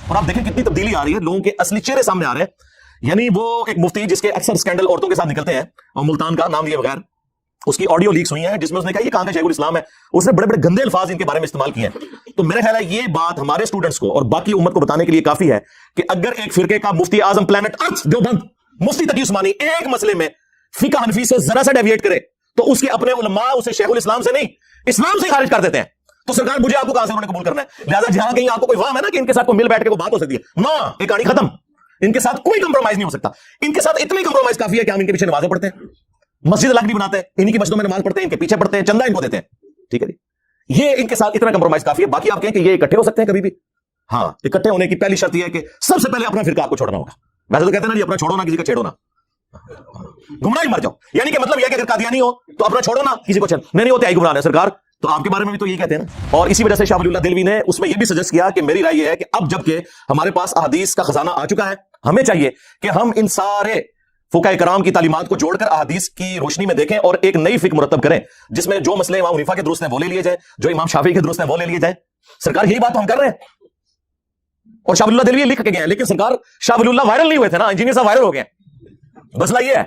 اور آپ دیکھیں کتنی تبدیلی آ رہی ہے, لوگوں کے اصلی چہرے سامنے آ رہے ہیں. یعنی وہ ایک مفتی جس کے اکثر اسکینڈل عورتوں کے ساتھ نکلتے ہیں, اور ملتان کا نام لیے بغیر, اس کی آڈیو لیکس ہوئی ہیں جس میں اس نے کہا یہ کہاں کا شیخ الاسلام ہے, اس نے بڑے بڑے گندے الفاظ ان کے بارے میں استعمال کیے ہیں. تو میرا خیال ہے یہ بات ہمارے اسٹوڈنٹس کو اور باقی امت کو بتانے کے لیے کافی ہے کہ اگر ایک فرقے کا مفتی اعظم پلانٹ ارتھ دیوبند مفتی تقی عثمانی ایک مسئلے میں فقہ حنفی سے ذرا سا ڈیویٹ کرے تو اس کے اپنے علماء اسے شیخ الاسلام سے نہیں اسلام سے خارج کر دیتے ہیں. تو سرکار مجھے آپ کو کہاں سے انہوں نے قبول کرنا ہے؟ لہٰذا جہاں کہیں آپ کو کوئی وہم ہے نا کہ ان کے ساتھ کوئی مل بیٹھ کے کوئی بات ہو سکتی ہے, نہ, ایک کہانی ختم. ان کے ساتھ کوئی کمپرومائز نہیں ہو سکتا. ان کے ساتھ اتنی کمپرومائز کافی ہے کہ ہم ان کے پیچھے نمازیں پڑھتے ہیں, مسجد الگ بھی بناتے ہیں, انہی کی مسجدوں میں نماز پڑھتے ہیں, ان کے پیچھے پڑھتے ہیں, چندہ ان کو دیتے ہیں. ٹھیک ہے جی, یہ ان کے ساتھ اتنا کمپرومائز کافی ہے. باقی آپ کہیں کہ یہ اکٹھے ہو سکتے ہیں کبھی بھی؟ ہاں, اکٹھے ہونے کی پہلی شرط یہ ہے کہ سب سے پہلے اپنا فرقہ آپ کو چھوڑنا ہوگا. ویسے تو کہتے ہیں نا جی اپنا چھوڑو نا کسی کا چھیڑو نا, گمراہ ہی مر جاؤ. یعنی کہ مطلب یہ کہ اگر قادیانی ہو تو اپنا چھوڑو نا کسی کو چھیڑ, نہیں ہوتے آئی گمراہ ہے سرکار. تو آپ کے بارے میں بھی تو یہ کہتے ہیں نا. اور اسی وجہ سے شاہ ولی اللہ دہلوی نے اس میں یہ بھی سجیسٹ کیا کہ میری رائے یہ ہے کہ اب جب کہ ہمارے پاس احادیث کا خزانہ آ چکا ہے, ہمیں چاہیے کہ ہم ان سارے فقہاء کرام کی تعلیمات کو جوڑ کر احادیث کی روشنی میں دیکھیں اور ایک نئی فقہ مرتب کریں جس میں جو مسئلے امام حنیفہ کے درست ہیں وہ لے لیے جائیں, جو امام شافعی کے درست ہیں وہ لے لیے جائیں. سرکار یہی بات تو ہم کر رہے ہیں, اور شاہ ولی اللہ دہلوی لکھ کے گئے ہیں. لیکن سرکار شاہ ولی اللہ وائرل نہیں ہوئے تھے نا, انجینئر صاحب وائرل ہو گئے. مسئلہ یہ ہے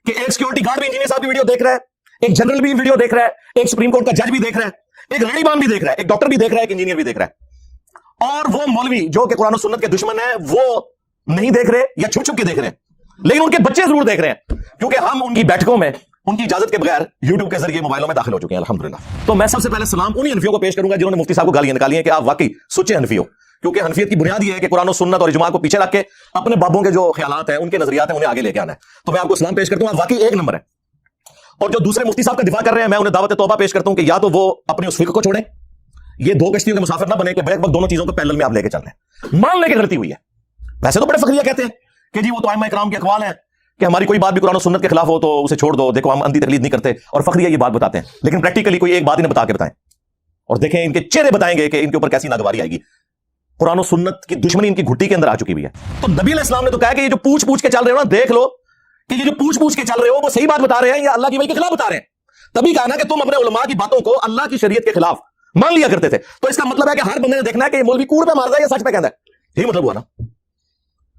کہ ایک سیکورٹی گارڈ بھی انجینئر صاحب کی ویڈیو دیکھ رہا ہے, ایک جنرل بھی ویڈیو دیکھ رہا ہے, ایک سپریم کورٹ کا جج بھی دیکھ رہا ہے, ایک لڑی بان بھی دیکھ رہا ہے, ایک ڈاکٹر بھی دیکھ رہا ہے, ایک انجینئر بھی دیکھ رہا ہے. اور وہ مولوی جو کہ قرآن و سنت کے دشمن ہیں وہ نہیں دیکھ رہے یا چھپ چھپ کے دیکھ رہے ہیں, لیکن ان کے بچے ضرور دیکھ رہے ہیں, کیونکہ ہم ان کی بیٹھکوں میں ان کی اجازت کے بغیر یوٹیوب کے ذریعے موبائلوں میں داخل ہو چکے ہیں الحمدللہ. تو میں سب سے پہلے سلام انہی حنفیوں کو پیش کروں گا جنہوں نے مفتی صاحب کو گالیاں نکالی ہیں کہ آپ واقعی سچے حنفی ہو, کیونکہ حنفیت کی بنیاد یہ ہے کہ قرآن و سنت اور اجماع کو پیچھے رکھ کے اپنے بابوں کے جو خیالات ہیں, ان کے نظریات ہیں, انہیں آگے لے کے آنا ہے. تو میں آپ کو سلام پیش کرتا ہوں, آپ واقعی ایک نمبر ہے. اور جو دوسرے مفتی صاحب کا دفاع کر رہے ہیں میں انہیں دعوت توبہ پیش کرتا ہوں کہ یا تو وہ اپنے اس فقہ کو چھوڑیں, یہ دو کشتیوں کے مسافر نہ بنے کہ بیک وقت دونوں چیزوں کو پیرلل میں آپ لے کے چل رہے ہیں. مان لے کے غلطی ہوئی ہے, ویسے تو بڑے فخریہ کہتے ہیں کہ جی وہ تو ائمہ کرام کے اقوال ہیں کہ ہماری کوئی بات بھی قرآن و سنت کے خلاف ہو تو اسے چھوڑ دو, دیکھو ہم اندھی تقلید نہیں کرتے, اور فخریہ یہ بات بتاتے ہیں. لیکن پریکٹیکلی کوئی ایک بات انہیں بتا کے بتائیں اور دیکھیں ان کے چہرے بتائیں گے کہ ان کے اوپر کیسی ناگواری آئے گی. قرآن و سنت کی دشمنی ان کی گھٹی کے اندر آ چکی ہوئی ہے. تو نبی علیہ السلام نے تو کہا کہ یہ جو پوچھ پوچھ کے چل رہے ہو نا, دیکھ لو کہ یہ جو پوچھ پوچھ کے چل رہے ہو وہ صحیح بات بتا رہے ہیں یا اللہ کی وحی کے خلاف بتا رہے ہیں. تبھی کہا نا کہ تم اپنے علماء کی باتوں کو اللہ کی شریعت کے خلاف مان لیا کرتے تھے. تو اس کا مطلب ہے کہ ہر بندے نے دیکھنا ہے کہ یہ مولوی کوڑ پہ مار رہا ہے یا سچ پہ کہتا ہے. یہی مطلب ہوا نا.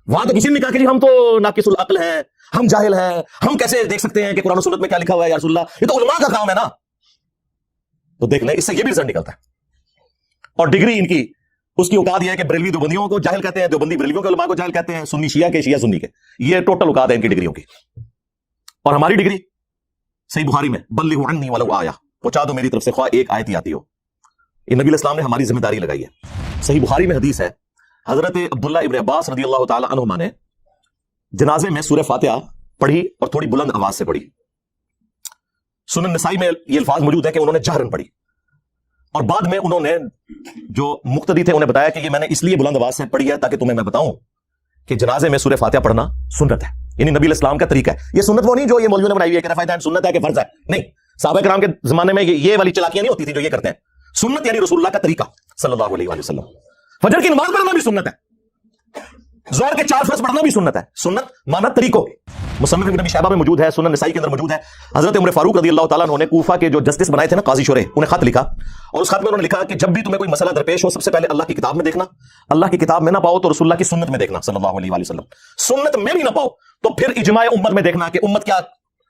وہاں تو کسی نے کہا کہ جی ہم تو ناقص العقل ہیں, ہم جاہل ہیں, ہم کیسے دیکھ سکتے ہیں کہ قرآن و سنت میں کیا لکھا ہوا ہے یا رسول اللہ, یہ تو علماء کا کام ہے نا. تو دیکھ لیں اس سے یہ بھی رزلٹ نکلتا ہے. اور ڈگری ان کی اس کی اوقات یہ ہے کہ بریلوی دیوبندیوں کو جاہل کہتے ہیں, دیوبندی بریلویوں کے علماء کو جاہل کہتے ہیں, سنی شیعہ کے, شیعہ سنی کے. یہ ٹوٹل اوقات ہے ان کی ڈگریوں کی. اور ہماری ڈگری صحیح بخاری میں بلغوا عنی ولو آیہ, پہنچا دو میری طرف سے خواہ ایک آیت ہی آتی ہو. یہ نبی علیہ السلام نے ہماری ذمہ داری لگائی ہے. صحیح بخاری میں حدیث ہے, حضرت عبداللہ ابن عباس رضی اللہ تعالی عنہما نے جنازے میں سورہ فاتحہ پڑھی اور تھوڑی بلند آواز سے پڑھی. سنن نسائی میں یہ الفاظ موجود ہے کہ انہوں نے جہرن پڑھی, اور بعد میں انہوں نے جو مقتدی تھے انہیں بتایا کہ یہ میں نے اس لیے بلند آواز سے پڑھی ہے تاکہ تمہیں میں بتاؤں کہ جنازے میں سورہ فاتحہ پڑھنا سنت ہے. یعنی نبی علیہ السلام کا طریقہ ہے. یہ سنت وہ نہیں جو یہ مولویوں نے بنائی ہوئی ہے کہ رفع سنت ہے کہ فرض ہے, نہیں. صحابہ کرام کے زمانے میں یہ والی چلاکیاں نہیں ہوتی تھی جو یہ کرتے ہیں. سنت یعنی رسول اللہ کا طریقہ صلی اللہ علیہ وآلہ وسلم. فجر کی نماز پڑھنا بھی سنت ہے, ظہر کے 4 فرض پڑھنا بھی سنت ہے. سنت مانا طریقوں. مصنف ابن ابی شیبہ میں موجود ہے, سنن نسائی کے اندر موجود ہے. حضرت عمر فاروق رضی اللہ تعالیٰ عنہ نے کوفہ کے جو جسٹس بنائے تھے نا, قاضی شورے, انہیں خط لکھا, اور اس خط میں انہوں نے لکھا کہ جب بھی تمہیں کوئی مسئلہ درپیش ہو سب سے پہلے اللہ کی کتاب میں دیکھنا, اللہ کی کتاب میں نہ پاؤ تو رسول اللہ کی سنت میں دیکھنا صلی اللہ علیہ وآلہ وسلم. سنت میں بھی نہ پاؤ تو پھر اجماع امت میں دیکھنا کہ امت کیا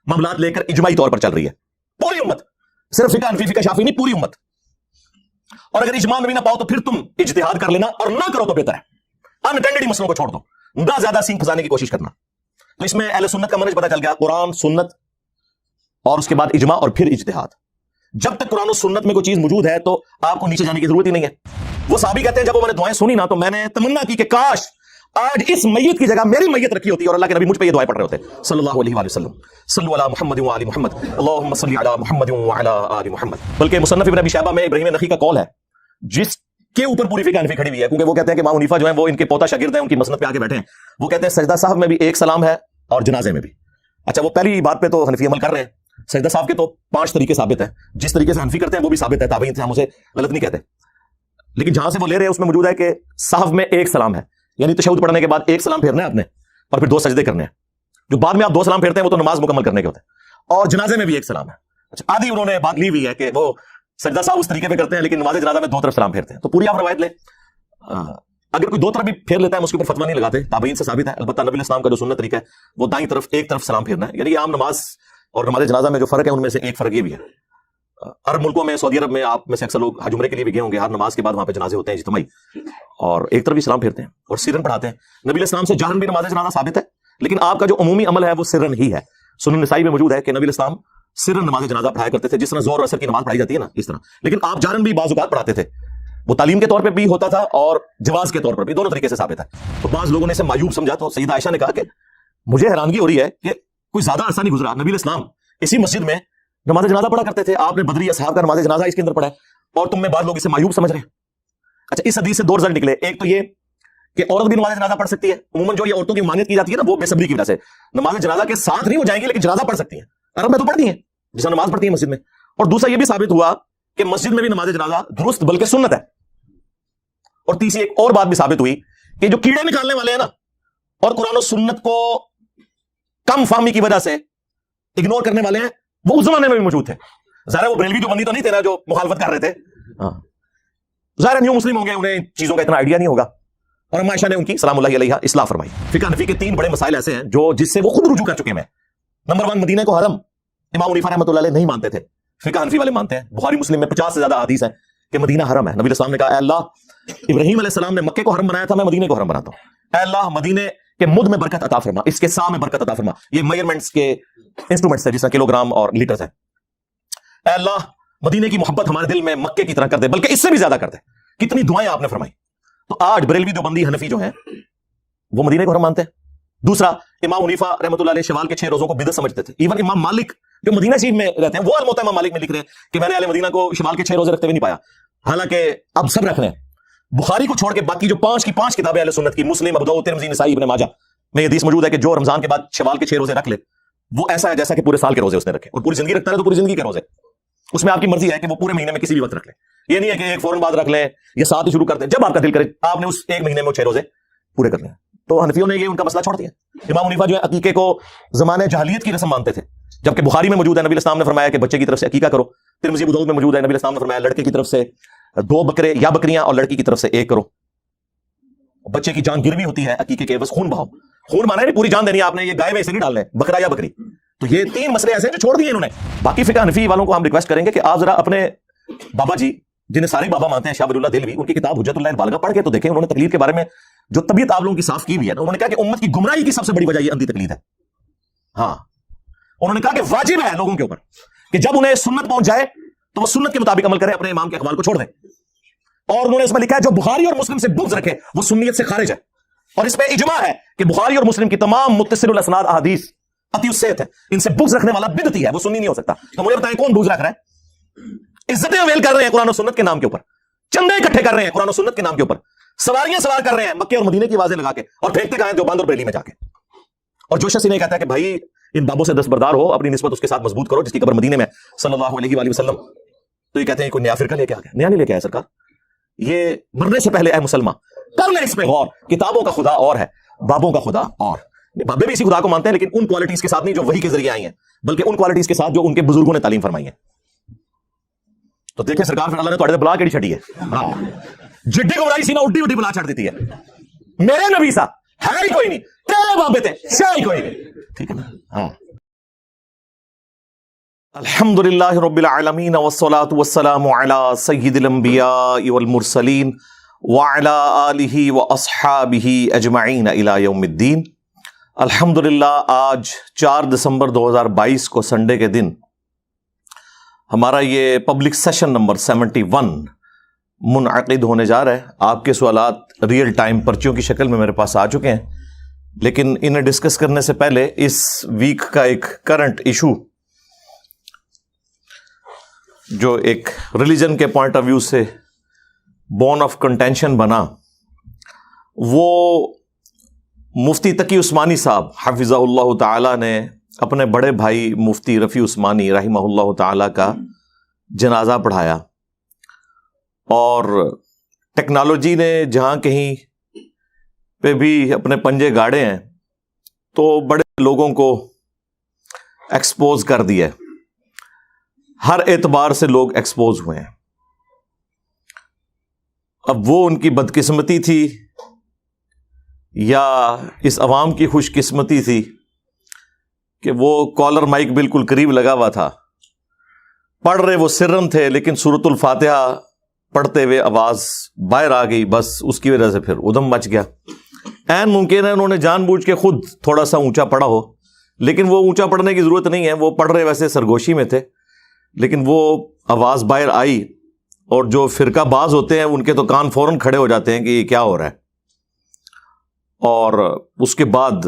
معاملات لے کر اجماعی طور پر چل رہی ہے. پوری امت, صرف فقہ حنفی فقہ شافعی نہیں, پوری امت. اور اگر اجماع میں بھی نہ پاؤ تو پھر تم اجتہاد کر لینا, اور نہ کرو تو بہتر ہے. انٹینڈڈ مسئلوں کو چھوڑ دو, نہ زیادہ سینگ پھنسانے کی کوشش کرنا. تو اس میں اہل سنت کا منہج پتہ چل گیا, قرآن سنت اور اس کے بعد اجماع اور پھر اجتہاد. جب تک قرآن و سنت میں کوئی چیز موجود ہے تو آپ کو نیچے جانے کی ضرورت ہی نہیں ہے. وہ صحابی کہتے ہیں جب وہ میں نے دعائیں سنی نا تو میں نے تمنا کی کہ کاش آج اس میت کی جگہ میری میت رکھی ہوتی اور اللہ کے نبی مجھ پہ یہ دعائیں پڑھ رہے ہوتے صلی اللہ علیہ وآلہ وسلم. صلو علی محمد و آل محمد, اللہم صلی علی محمد و علی آل محمد. بلکہ مصنف ابن ابی شیبہ میں ابراہیم نخعی کا قول ہے جس کے اوپر پوری فقہ حنفی کھڑی ہوئی ہے, کیونکہ وہ کہتے ہیں کہ امام حنیفہ جو ہیں وہ ان کے پوتا شاگرد ہیں, ان کی مسند پہ آگے بیٹھے ہیں. وہ کہتے ہیں سجدہ صاحب میں بھی ایک سلام ہے اور جنازے میں بھی. اچھا, وہ پہلی بات پہ تو حنفی عمل کر رہے ہیں. سجدہ صاحب کے تو 5 طریقے ثابت ہیں, جس طریقے سے حنفی کرتے ہیں وہ بھی ثابت ہے, تابعین سے ہم اسے غلط نہیں کہتے. لیکن جہاں سے وہ لے رہے ہیں اس میں موجود ہے کہ صحف میں ایک سلام ہے, یعنی تشہد پڑھنے کے بعد ایک سلام پھیرنا ہے آپ نے اور پھر 2 سجدے کرنے ہیں. جو بعد میں آپ 2 سلام پھیرتے ہیں وہ تو نماز مکمل کرنے کے ہوتے ہیں. اور جنازے میں بھی ایک سلام ہے. اچھا, آدھی انہوں نے بات لی ہوئی ہے کہ وہ سجدہ صاحب اس طریقے پہ کرتے ہیں لیکن نماز جنازہ میں 2 طرف سلام پھیرتے ہیں. تو پوری آپ روایت لیں. اگر کوئی دو طرف بھی پھیر لیتا ہے ہم اس کے اوپر فتوا نہیں لگاتے، تابعین سے ثابت ہے. البتہ نبی علیہ السلام کا جو سنت طریقہ ہے وہ دائیں طرف ایک طرف سلام پھیرنا ہے. یعنی یہ عام نماز اور نماز جنازہ میں جو فرق ہے ان میں سے ایک فرق یہ بھی ہے. عرب ملکوں میں، سعودی عرب میں آپ میں سے اکثر لوگ حج عمرے کے لیے بھی گئے ہوں گے، ہر نماز کے بعد وہاں پہ جنازے ہوتے ہیں اجتماعی، اور ایک طرف بھی سلام پھیرتے ہیں اور سرن پڑھاتے ہیں. نبی علیہ السلام سے جہرن بھی نماز جنازہ ثابت ہے، لیکن آپ کا جو عمومی عمل ہے وہ سرن ہی ہے. سنن نسائی میں موجود ہے کہ نبی علیہ السلام سرن نماز جنازہ پڑھایا کرتے تھے، جس طرح ظہر اور عصر کی نماز پڑھائی جاتی ہے نا اس طرح، لیکن آپ جہرن بھی بعض اوقات پڑھاتے تھے. وہ تعلیم کے طور پہ بھی ہوتا تھا اور جواز کے طور پر بھی، دونوں طریقے سے ثابت ہے. تو بعض لوگوں نے اسے معیوب سمجھا، تو سیدہ عائشہ نے کہا کہ مجھے حیرانگی ہو رہی ہے کہ کوئی زیادہ عرصہ نہیں گزرا، نبی علیہ السلام اسی مسجد میں نماز جنازہ پڑھا کرتے تھے، آپ نے بدری اصحاب کا نماز جنازہ اس کے اندر پڑھا ہے، اور تم میں بعض لوگ اسے معیوب سمجھ رہے ہیں. اچھا، اس حدیث سے دو رزلٹ نکلے. ایک تو یہ کہ عورت بھی نماز جنازہ پڑھ سکتی ہے. عموماً جو یہ عورتوں کی مانیت کی جاتی ہے نا، وہ بے صبری کی وجہ سے نماز جنازہ کے ساتھ نہیں ہو جائیں گی، لیکن جنازہ پڑھ سکتی ہیں. عرب میں تو پڑھتی ہیں جس نماز پڑھتی ہیں مسجد میں. اور دوسرا یہ بھی ثابت ہوا کہ مسجد میں بھی نماز جنازہ درست بلکہ سنت ہے. اور تیسری ایک اور بات بھی ثابت ہوئی کہ جو کیڑے نکالنے والے ہیں نا اور قرآن و سنت کو کم فہمی کی وجہ سے اگنور کرنے والے ہیں، وہ اس زمانے میں بھی موجود تھے. ظاہر وہ بریلوی جو بندی تو نہیں تھے نا جو مخالفت کر رہے تھے، ظاہر نیو مسلم ہوں گے، انہیں چیزوں کا اتنا آئیڈیا نہیں ہوگا. اور اما عائشہ نے ان کی سلام اللہ علیہ اصلاح فرمائی. فقہ حنفی کے تین بڑے مسائل ایسے ہیں جو جس سے وہ خود رجوع کر چکے ہیں. نمبر 1، مدینہ کو حرم امام حنیفہ رحمۃ اللہ علیہ نہیں مانتے تھے، فقہ حنفی والے مانتے ہیں. بخاری مسلم میں 50 سے زیادہ حدیث ہیں کہ مدینہ حرم ہے. نبی علیہ السلام نے کہا اے اللہ، ابراہیم علیہ السلام نے مکے کو حرم بنایا تھا، میں مدینے کو حرم بناتا ہوں. اے اللہ، مدینے کے مد میں برکت عطا فرما، اس کے سا میں برکت عطا فرما. یہ میجرمنٹس کے انسٹرومنٹس ہیں جس طرح کلو گرام اور لیٹرز ہیں. اے اللہ، مدینے کی محبت ہمارے دل میں مکے کی طرح کر دے، بلکہ اس سے بھی زیادہ کر دے. کتنی دعائیں آپ نے فرمائی. تو آج بریلوی دیوبندی حنفی جو ہیں وہ مدینے کو حرم مانتے ہیں. دوسرا، امام حنیفہ رحمۃ اللہ علیہ شوال کے 6 روزوں کو بدعت سمجھتے تھے. ایون امام مالک جو مدینہ شریف میں رہتے ہیں، وہ الموطا امام مالک میں لکھ رہے ہیں کہ میں نے اہل مدینہ کو شوال کے 6 روزے رکھتے ہوئے نہیں پایا، حالانکہ اب سب رکھ رہے ہیں. بخاری کو چھوڑ کے باقی جو 5 کتابیں اہل سنت کی، مسلم، ابو داؤد، ترمذی، نسائی، ابن ماجہ میں یہ حدیث موجود ہے کہ جو رمضان کے بعد شوال کے 6 روزے رکھ لے وہ ایسا ہے جیسا کہ پورے سال کے روزے اس نے رکھے، اور پوری زندگی رکھتا ہے تو پوری زندگی کے روزے. اس میں آپ کی مرضی ہے کہ وہ پورے مہینے میں کسی بھی وقت رکھ لیں. یہ نہیں ہے کہ ایک فوراً بعد رکھ لیں یا ساتھ ہی شروع کر دیں، جب آپ کا دل کرے آپ نے اس ایک مہینے میں 6 روزے پورے کر لیں. تو حنفیوں نے یہ ان کا مسئلہ چھوڑ دیا. امام حنیفہ جو ہے عقیقے کو زمانے جاہلیت کی رسم مانتے تھے، جبکہ بخاری میں موجود ہے نبی علیہ السلام نے فرمایا کہ بچے کی طرف سے عقیقہ کرو. ترمذی، ابو داؤد میں موجود ہے نبی علیہ السلام نے فرمایا لڑکے کی طرف سے 2 بکرے یا بکریاں اور لڑکی کی طرف سے 1 کرو. بچے کی جان گروی ہوتی ہے عقیقے کے، بس خون بہاؤ. خون مانا نہیں پوری جان دینی آپ نے، یہ گائے میں اسے نہیں ڈالنا ہے، بکرا یا بکری. تو یہ 3 مسئلے ایسے ہیں جو چھوڑ دیے انہوں نے. باقی فقہ حنفی والوں کو ہم ریکویسٹ کریں گے کہ آپ ذرا اپنے بابا جی جنہیں سارے بابا مانتے ہیں، شاہ ولی اللہ دہلوی، ان کی کتاب حجت اللہ البالغہ پڑھ کے تو دیکھیں. انہوں نے تقلید کے بارے میں جو طبیعت آپ لوگوں کی صاف کی بھی ہے، انہوں نے کہا کہ امت کی گمراہی کی سب سے بڑی وجہ یہ اندھی تقلید ہے. ہاں، انہوں نے کہا کہ واجب ہے لوگوں کے اوپر کہ جب انہیں سنت پہنچ جائے تو وہ سنت کے مطابق عمل کریں، اپنے امام کے اقوال کو چھوڑ دیں. اور انہوں نے اس میں لکھا ہے جو بخاری اور مسلم سے بغض رکھے وہ سنیت سے خارج ہے. اور اس پہ اجماع ہے کہ بخاری اور مسلم کی تمام متصل الاسناد احادیث قطعی الصحت ہے، ان سے بغض رکھنے والا بدعتی ہے، وہ سنی نہیں ہو سکتا. تو مجھے بتائیں کون بغض رکھ رہا ہے؟ عزتیں اویل کر رہے ہیں قرآن و سنت کے نام کے اوپر، چندے اکٹھے کر رہے ہیں قرآن و سنت کے نام کے اوپر، سواریاں سوار کر رہے ہیں مکے اور مدینے کی آوازیں لگا کے، اور پھینکتے کہاں ہیں دیوبند اور بریلی میں جا کے. اور جو شخص نہیں کہتا ہے کہ بھائی ان بابوں سے دستبردار ہو، اپنی نسبت اس کے ساتھ مضبوط کرو جس کی قبر مدینے میں صلی اللہ علیہ وآلہ وسلم، تو یہ کہتے ہیں کوئی نیا فرقہ لے کے آ گیا. نیا نہیں لے کے آیا سرکار، یہ مرنے سے پہلے اے مسلمان کر لیں اس پہ غور. کتابوں کا خدا اور ہے، بابوں کا خدا اور. بابے بھی اسی خدا کو مانتے ہیں لیکن ان کوالٹیز کے ساتھ نہیں جو وحی کے ذریعے آئی ہیں، بلکہ ان کوالٹیز کے ساتھ جو ان کے بزرگوں نے تعلیم فرمائی ہے. تو دیکھیں سرکار پھر اللہ نے تھوڑے بلا کیڑی چھڑی ہے. ہاں، جڈی گمراہی سی نا اڈی اڈی بلا چھڑ دیتی ہے. میرے نبی سا ہے ہی کوئی نہیں، تیرے بابے تھے شاہ ہی کوئی نہیں. ٹھیک ہے نا؟ ہاں. الحمدللہ رب العالمین والصلاة والسلام علی سید الانبیاء والمرسلین وعلی آلہ واصحابہ اجمعین الی یوم الدین. الحمدللہ آج 4 دسمبر 2022 کو سنڈے کے دن ہمارا یہ پبلک سیشن نمبر 71 منعقد ہونے جا رہا ہے. آپ کے سوالات ریئل ٹائم پرچیوں کی شکل میں میرے پاس آ چکے ہیں، لیکن انہیں ڈسکس کرنے سے پہلے اس ویک کا ایک کرنٹ ایشو جو ایک ریلیجن کے پوائنٹ آف ویو سے بون آف کنٹینشن بنا، وہ مفتی تقی عثمانی صاحب حفظہ اللہ تعالی نے اپنے بڑے بھائی مفتی رفیع عثمانی رحمہ اللہ تعالی کا جنازہ پڑھایا. اور ٹیکنالوجی نے جہاں کہیں پہ بھی اپنے پنجے گاڑے ہیں تو بڑے لوگوں کو ایکسپوز کر دیا. ہر اعتبار سے لوگ ایکسپوز ہوئے ہیں. اب وہ ان کی بدقسمتی تھی یا اس عوام کی خوش قسمتی تھی کہ وہ کالر مائک بالکل قریب لگا ہوا تھا، پڑھ رہے وہ سرن تھے، لیکن سورۃ الفاتحہ پڑھتے ہوئے آواز باہر آ گئی، بس اس کی وجہ سے پھر ادھم مچ گیا۔ عین ممکن ہے انہوں نے جان بوجھ کے خود تھوڑا سا اونچا پڑھا ہو، لیکن وہ اونچا پڑھنے کی ضرورت نہیں ہے، وہ پڑھ رہے ویسے سرگوشی میں تھے، لیکن وہ آواز باہر آئی، اور جو فرقہ باز ہوتے ہیں ان کے تو کان فوراً کھڑے ہو جاتے ہیں کہ یہ کیا ہو رہا ہے۔ اور اس کے بعد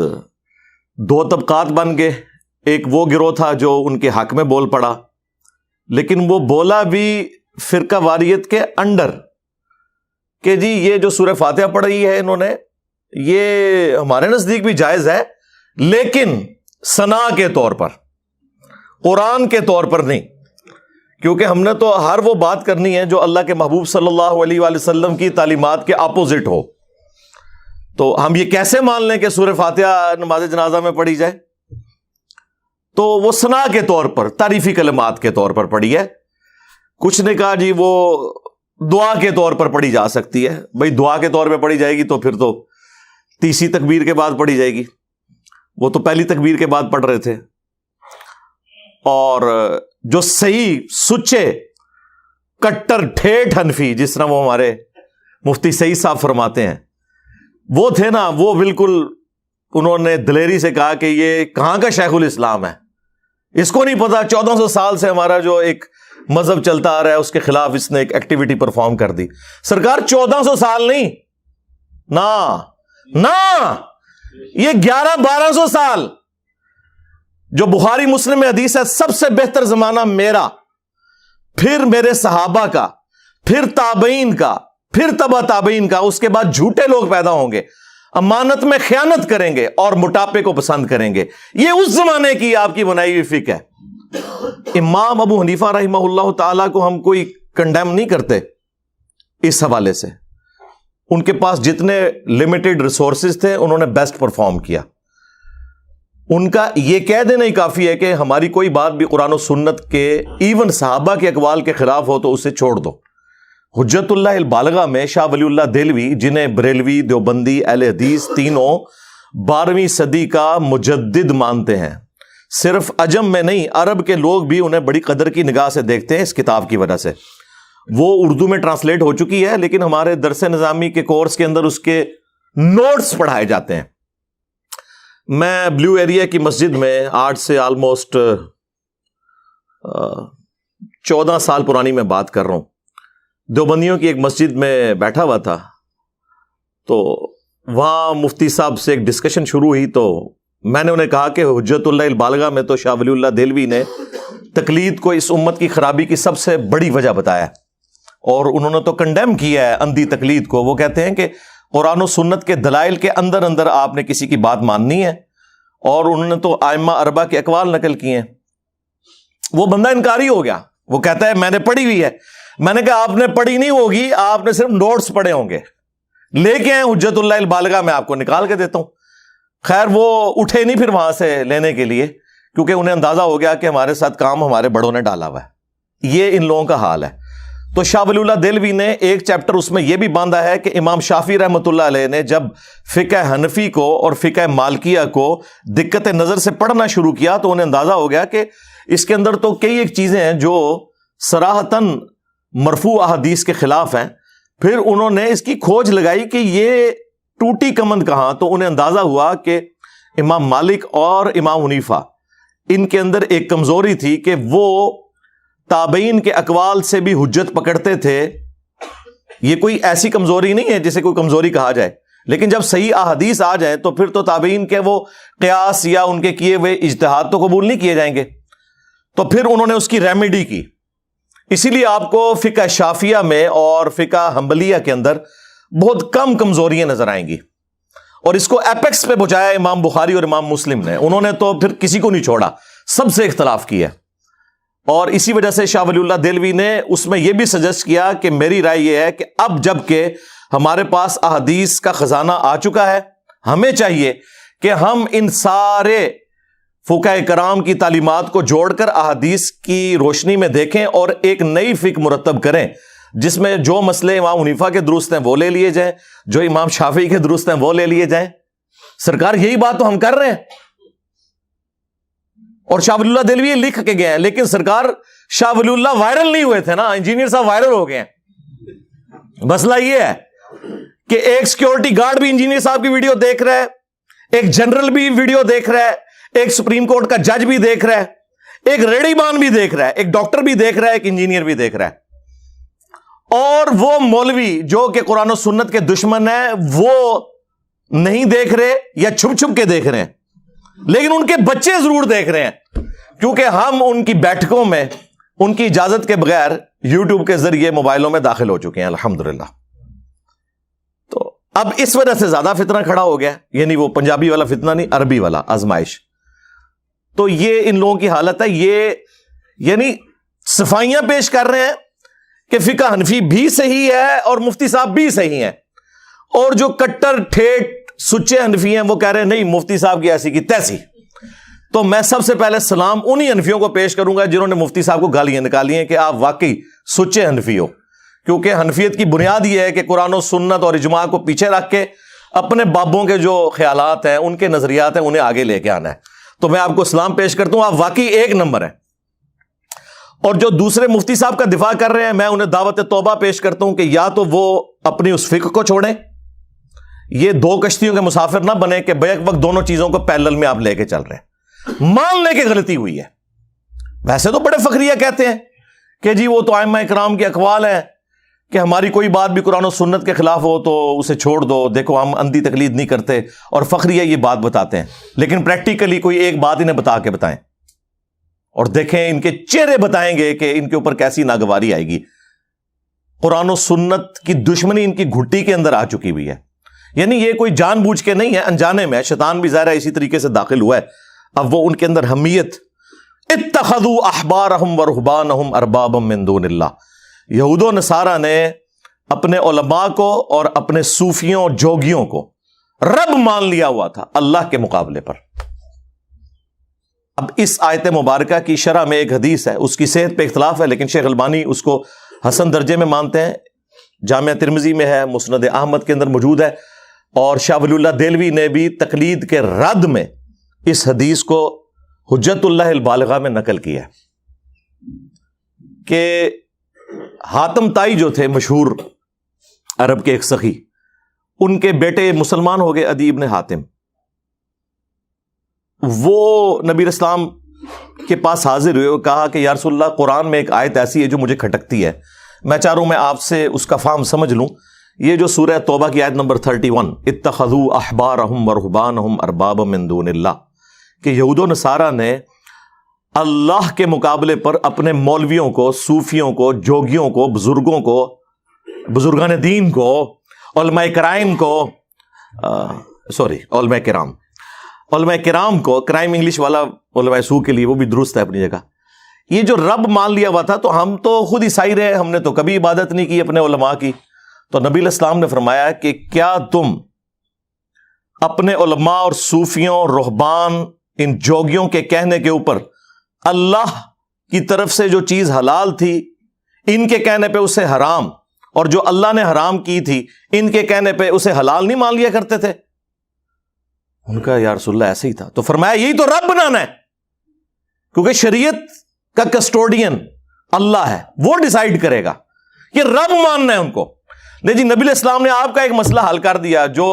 دو طبقات بن گئے، ایک وہ گروہ تھا جو ان کے حق میں بول پڑا، لیکن وہ بولا بھی فرقہ واریت کے انڈر کہ جی یہ جو سورہ فاتحہ پڑھی ہے انہوں نے، یہ ہمارے نزدیک بھی جائز ہے، لیکن ثنا کے طور پر، قرآن کے طور پر نہیں، کیونکہ ہم نے تو ہر وہ بات کرنی ہے جو اللہ کے محبوب صلی اللہ علیہ وآلہ وسلم کی تعلیمات کے اپوزٹ ہو۔ تو ہم یہ کیسے مان لیں کہ سورہ فاتحہ نماز جنازہ میں پڑھی جائے؟ تو وہ ثنا کے طور پر، تعریفی کلمات کے طور پر پڑھی ہے۔ کچھ نے کہا جی وہ دعا کے طور پر پڑھی جا سکتی ہے، بھئی دعا کے طور پہ پڑھی جائے گی تو پھر تو تیسری تکبیر کے بعد پڑھی جائے گی، وہ تو پہلی تکبیر کے بعد پڑھ رہے تھے۔ اور جو صحیح سچے کٹر ٹھیٹھ حنفی، جس طرح وہ ہمارے مفتی سعید صاحب فرماتے ہیں، وہ تھے نا، وہ بالکل انہوں نے دلیری سے کہا کہ یہ کہاں کا شیخ الاسلام ہے، اس کو نہیں پتا 1400 سال سے ہمارا جو ایک مذہب چلتا آ رہا ہے اس کے خلاف اس نے ایک ایکٹیویٹی پرفارم کر دی۔ سرکار 1400 سال نہیں، نا یہ 1100-1200 سال، جو بخاری مسلم میں حدیث ہے سب سے بہتر زمانہ میرا، پھر میرے صحابہ کا، پھر تابعین کا، پھر تبع تابعین کا، اس کے بعد جھوٹے لوگ پیدا ہوں گے، امانت میں خیانت کریں گے اور موٹاپے کو پسند کریں گے۔ یہ اس زمانے کی آپ کی بنائی ہوئی فقہ ہے۔ امام ابو حنیفہ رحمہ اللہ تعالیٰ کو ہم کوئی کنڈیم نہیں کرتے اس حوالے سے، ان کے پاس جتنے لمیٹڈ ریسورسز تھے انہوں نے بیسٹ پرفارم کیا۔ ان کا یہ کہہ دینا ہی کافی ہے کہ ہماری کوئی بات بھی قرآن و سنت کے، ایون صحابہ کے اقوال کے خلاف ہو تو اسے چھوڑ دو۔ حجت اللہ البالغہ میں شاہ ولی اللہ دہلوی، جنہیں بریلوی، دیوبندی، اہل حدیث تینوں 12ویں صدی کا مجدد مانتے ہیں، صرف عجم میں نہیں عرب کے لوگ بھی انہیں بڑی قدر کی نگاہ سے دیکھتے ہیں اس کتاب کی وجہ سے۔ وہ اردو میں ٹرانسلیٹ ہو چکی ہے، لیکن ہمارے درس نظامی کے کورس کے اندر اس کے نوٹس پڑھائے جاتے ہیں۔ میں بلیو ایریا کی مسجد میں آج سے آلموسٹ 14 سال پرانی میں بات کر رہا ہوں، دیوبندیوں کی ایک مسجد میں بیٹھا ہوا تھا، تو وہاں مفتی صاحب سے ایک ڈسکشن شروع ہوئی، تو میں نے انہیں کہا کہ حجت اللہ البالغہ میں تو شاہ ولی اللہ دہلوی نے تقلید کو اس امت کی خرابی کی سب سے بڑی وجہ بتایا ہے، اور انہوں نے تو کنڈیم کیا ہے اندھی تقلید کو۔ وہ کہتے ہیں کہ قرآن و سنت کے دلائل کے اندر اندر آپ نے کسی کی بات ماننی ہے، اور انہوں نے تو ائمہ اربعہ کے اقوال نقل کیے ہیں۔ وہ بندہ انکاری ہو گیا، وہ کہتا ہے میں نے پڑھی ہوئی ہے۔ میں نے کہا آپ نے پڑھی نہیں ہوگی، آپ نے صرف نوٹس پڑھے ہوں گے، لے کے آئے حجت اللہ البالغہ، میں آپ کو نکال کے دیتا ہوں۔ خیر وہ اٹھے نہیں پھر وہاں سے لینے کے لیے، کیونکہ انہیں اندازہ ہو گیا کہ ہمارے ساتھ کام ہمارے بڑوں نے ڈالا ہوا ہے۔ یہ ان لوگوں کا حال ہے۔ تو شاہ ولی اللہ دہلوی نے ایک چیپٹر اس میں یہ بھی باندھا ہے کہ امام شافعی رحمۃ اللہ علیہ نے جب فقہ حنفی کو اور فقہ مالکیہ کو دقت نظر سے پڑھنا شروع کیا تو انہیں اندازہ ہو گیا کہ اس کے اندر تو کئی ایک چیزیں ہیں جو صراحتاً مرفوع احادیث کے خلاف ہیں۔ پھر انہوں نے اس کی کھوج لگائی کہ یہ ٹوٹی کمند کہاں، تو انہیں اندازہ ہوا کہ امام مالک اور امام حنیفہ، ان کے اندر ایک کمزوری تھی کہ وہ تابعین کے اقوال سے بھی حجت پکڑتے تھے۔ یہ کوئی ایسی کمزوری نہیں ہے جسے کوئی کمزوری کہا جائے، لیکن جب صحیح احادیث آ جائیں تو پھر تو تابعین کے وہ قیاس یا ان کے کیے ہوئے اجتہاد تو قبول نہیں کیے جائیں گے۔ تو پھر انہوں نے اس کی ریمیڈی کی۔ اسی لیے آپ کو فقہ شافعیہ میں اور فقہ حنبلیہ کے اندر بہت کم کمزوریاں نظر آئیں گی، اور اس کو ایپیکس پہ پہنچایا امام بخاری اور امام مسلم نے۔ انہوں نے تو پھر کسی کو نہیں چھوڑا، سب سے اختلاف کیا، اور اسی وجہ سے شاہ ولی اللہ دہلوی نے اس میں یہ بھی سجیسٹ کیا کہ میری رائے یہ ہے کہ اب جب کہ ہمارے پاس احادیث کا خزانہ آ چکا ہے، ہمیں چاہیے کہ ہم ان سارے فقہاء کرام کی تعلیمات کو جوڑ کر احادیث کی روشنی میں دیکھیں اور ایک نئی فقہ مرتب کریں۔ جس میں جو مسئلے امام حنیفہ کے درست ہیں وہ لے لیے جائیں, جو امام شافعی کے درست ہیں وہ لے لیے جائیں. سرکار یہی بات تو ہم کر رہے ہیں, اور شاہ ولی اللہ دہلوی لکھ کے گئے ہیں. لیکن سرکار شاہ ولی اللہ وائرل نہیں ہوئے تھے نا, انجینئر صاحب وائرل ہو گئے ہیں. مسئلہ یہ ہے کہ ایک سیکیورٹی گارڈ بھی انجینئر صاحب کی ویڈیو دیکھ رہا ہے, ایک جنرل بھی ویڈیو دیکھ رہا ہے, ایک سپریم کورٹ کا جج بھی دیکھ رہا ہے, ایک ریڑھی مان بھی دیکھ رہا ہے, ایک ڈاکٹر بھی دیکھ رہا ہے, ایک انجینئر بھی دیکھ رہا ہے. اور وہ مولوی جو کہ قرآن و سنت کے دشمن ہیں وہ نہیں دیکھ رہے یا چھپ چھپ کے دیکھ رہے ہیں, لیکن ان کے بچے ضرور دیکھ رہے ہیں, کیونکہ ہم ان کی بیٹھکوں میں ان کی اجازت کے بغیر یوٹیوب کے ذریعے موبائلوں میں داخل ہو چکے ہیں الحمدللہ. تو اب اس وجہ سے زیادہ فتنہ کھڑا ہو گیا, یعنی وہ پنجابی والا فتنہ نہیں, عربی والا آزمائش. تو یہ ان لوگوں کی حالت ہے. یہ یعنی صفائیاں پیش کر رہے ہیں کہ فقہ حنفی بھی صحیح ہے اور مفتی صاحب بھی صحیح ہیں, اور جو کٹر ٹھیٹ سچے حنفی ہیں وہ کہہ رہے ہیں نہیں مفتی صاحب کی ایسی کی تیسی. تو میں سب سے پہلے سلام انہی حنفیوں کو پیش کروں گا جنہوں نے مفتی صاحب کو گالیاں نکالی ہیں کہ آپ واقعی سچے حنفی ہو, کیونکہ حنفیت کی بنیاد یہ ہے کہ قرآن و سنت اور اجماع کو پیچھے رکھ کے اپنے بابوں کے جو خیالات ہیں, ان کے نظریات ہیں, انہیں آگے لے کے آنا ہے. تو میں آپ کو سلام پیش کرتا ہوں, آپ واقعی ایک نمبر ہیں. اور جو دوسرے مفتی صاحب کا دفاع کر رہے ہیں, میں انہیں دعوت توبہ پیش کرتا ہوں کہ یا تو وہ اپنی اس فکر کو چھوڑیں, یہ دو کشتیوں کے مسافر نہ بنے کہ بیک وقت دونوں چیزوں کو پیرلل میں آپ لے کے چل رہے ہیں. مان لے کے غلطی ہوئی ہے. ویسے تو بڑے فخریہ کہتے ہیں کہ جی وہ تو ائمہ کرام کے اقوال ہیں کہ ہماری کوئی بات بھی قرآن و سنت کے خلاف ہو تو اسے چھوڑ دو, دیکھو ہم اندھی تقلید نہیں کرتے, اور فخریہ یہ بات بتاتے ہیں. لیکن پریکٹیکلی کوئی ایک بات انہیں بتا کے بتائیں, اور دیکھیں ان کے چہرے بتائیں گے کہ ان کے اوپر کیسی ناگواری آئے گی. قرآن و سنت کی دشمنی ان کی گھٹی کے اندر آ چکی ہوئی ہے. یعنی یہ کوئی جان بوجھ کے نہیں ہے, انجانے میں. شیطان بھی ظاہر ہے اسی طریقے سے داخل ہوا ہے. اب وہ ان کے اندر حمیت, اتخذوا احبارہم ورہبانہم اربابا من دون اللہ, یہود و نصارہ نے اپنے علماء کو اور اپنے صوفیوں جوگیوں کو رب مان لیا ہوا تھا اللہ کے مقابلے پر. اب اس آیت مبارکہ کی شرح میں ایک حدیث ہے, اس کی صحت پہ اختلاف ہے, لیکن شیخ البانی اس کو حسن درجے میں مانتے ہیں. جامعہ ترمذی میں ہے, مسند احمد کے اندر موجود ہے, اور شاہ ولی اللہ دہلوی نے بھی تقلید کے رد میں اس حدیث کو حجت اللہ البالغہ میں نقل کیا ہے کہ حاتم طائی جو تھے مشہور عرب کے ایک سخی, ان کے بیٹے مسلمان ہو گئے, عدی ابن حاتم. وہ نبی اسلام کے پاس حاضر ہوئے اور کہا کہ یا رسول اللہ قرآن میں ایک آیت ایسی ہے جو مجھے کھٹکتی ہے, میں چاہ رہا ہوں میں آپ سے اس کا فہم سمجھ لوں. یہ جو سورہ توبہ کی آیت نمبر 31, اتخذوا احبارہم ورہبانہم اربابا من دون اللہ, کہ یہود و نصارہ نے اللہ کے مقابلے پر اپنے مولویوں کو, صوفیوں کو, جوگیوں کو, بزرگوں کو, بزرگان دین کو, علماء کرام کو, علماء کرام کو, کرائم انگلش والا علماء سو کے لیے وہ بھی درست ہے اپنی جگہ, یہ جو رب مان لیا ہوا تھا. تو ہم تو خود عیسائی رہے, ہم نے تو کبھی عبادت نہیں کی اپنے علماء کی. تو نبی علیہ السلام نے فرمایا کہ کیا تم اپنے علماء اور صوفیوں, رہبان, ان جوگیوں کے کہنے کے اوپر اللہ کی طرف سے جو چیز حلال تھی ان کے کہنے پہ اسے حرام, اور جو اللہ نے حرام کی تھی ان کے کہنے پہ اسے حلال نہیں مان لیا کرتے تھے؟ ان کا یا رسول اللہ ایسے ہی تھا. تو فرمایا یہی تو رب بنانا ہے, کیونکہ شریعت کا کسٹوڈین اللہ ہے, وہ ڈیسائیڈ کرے گا, یہ رب ماننا ہے ان کو. نہیں جی, نبی علیہ السلام نے آپ کا ایک مسئلہ حل کر دیا. جو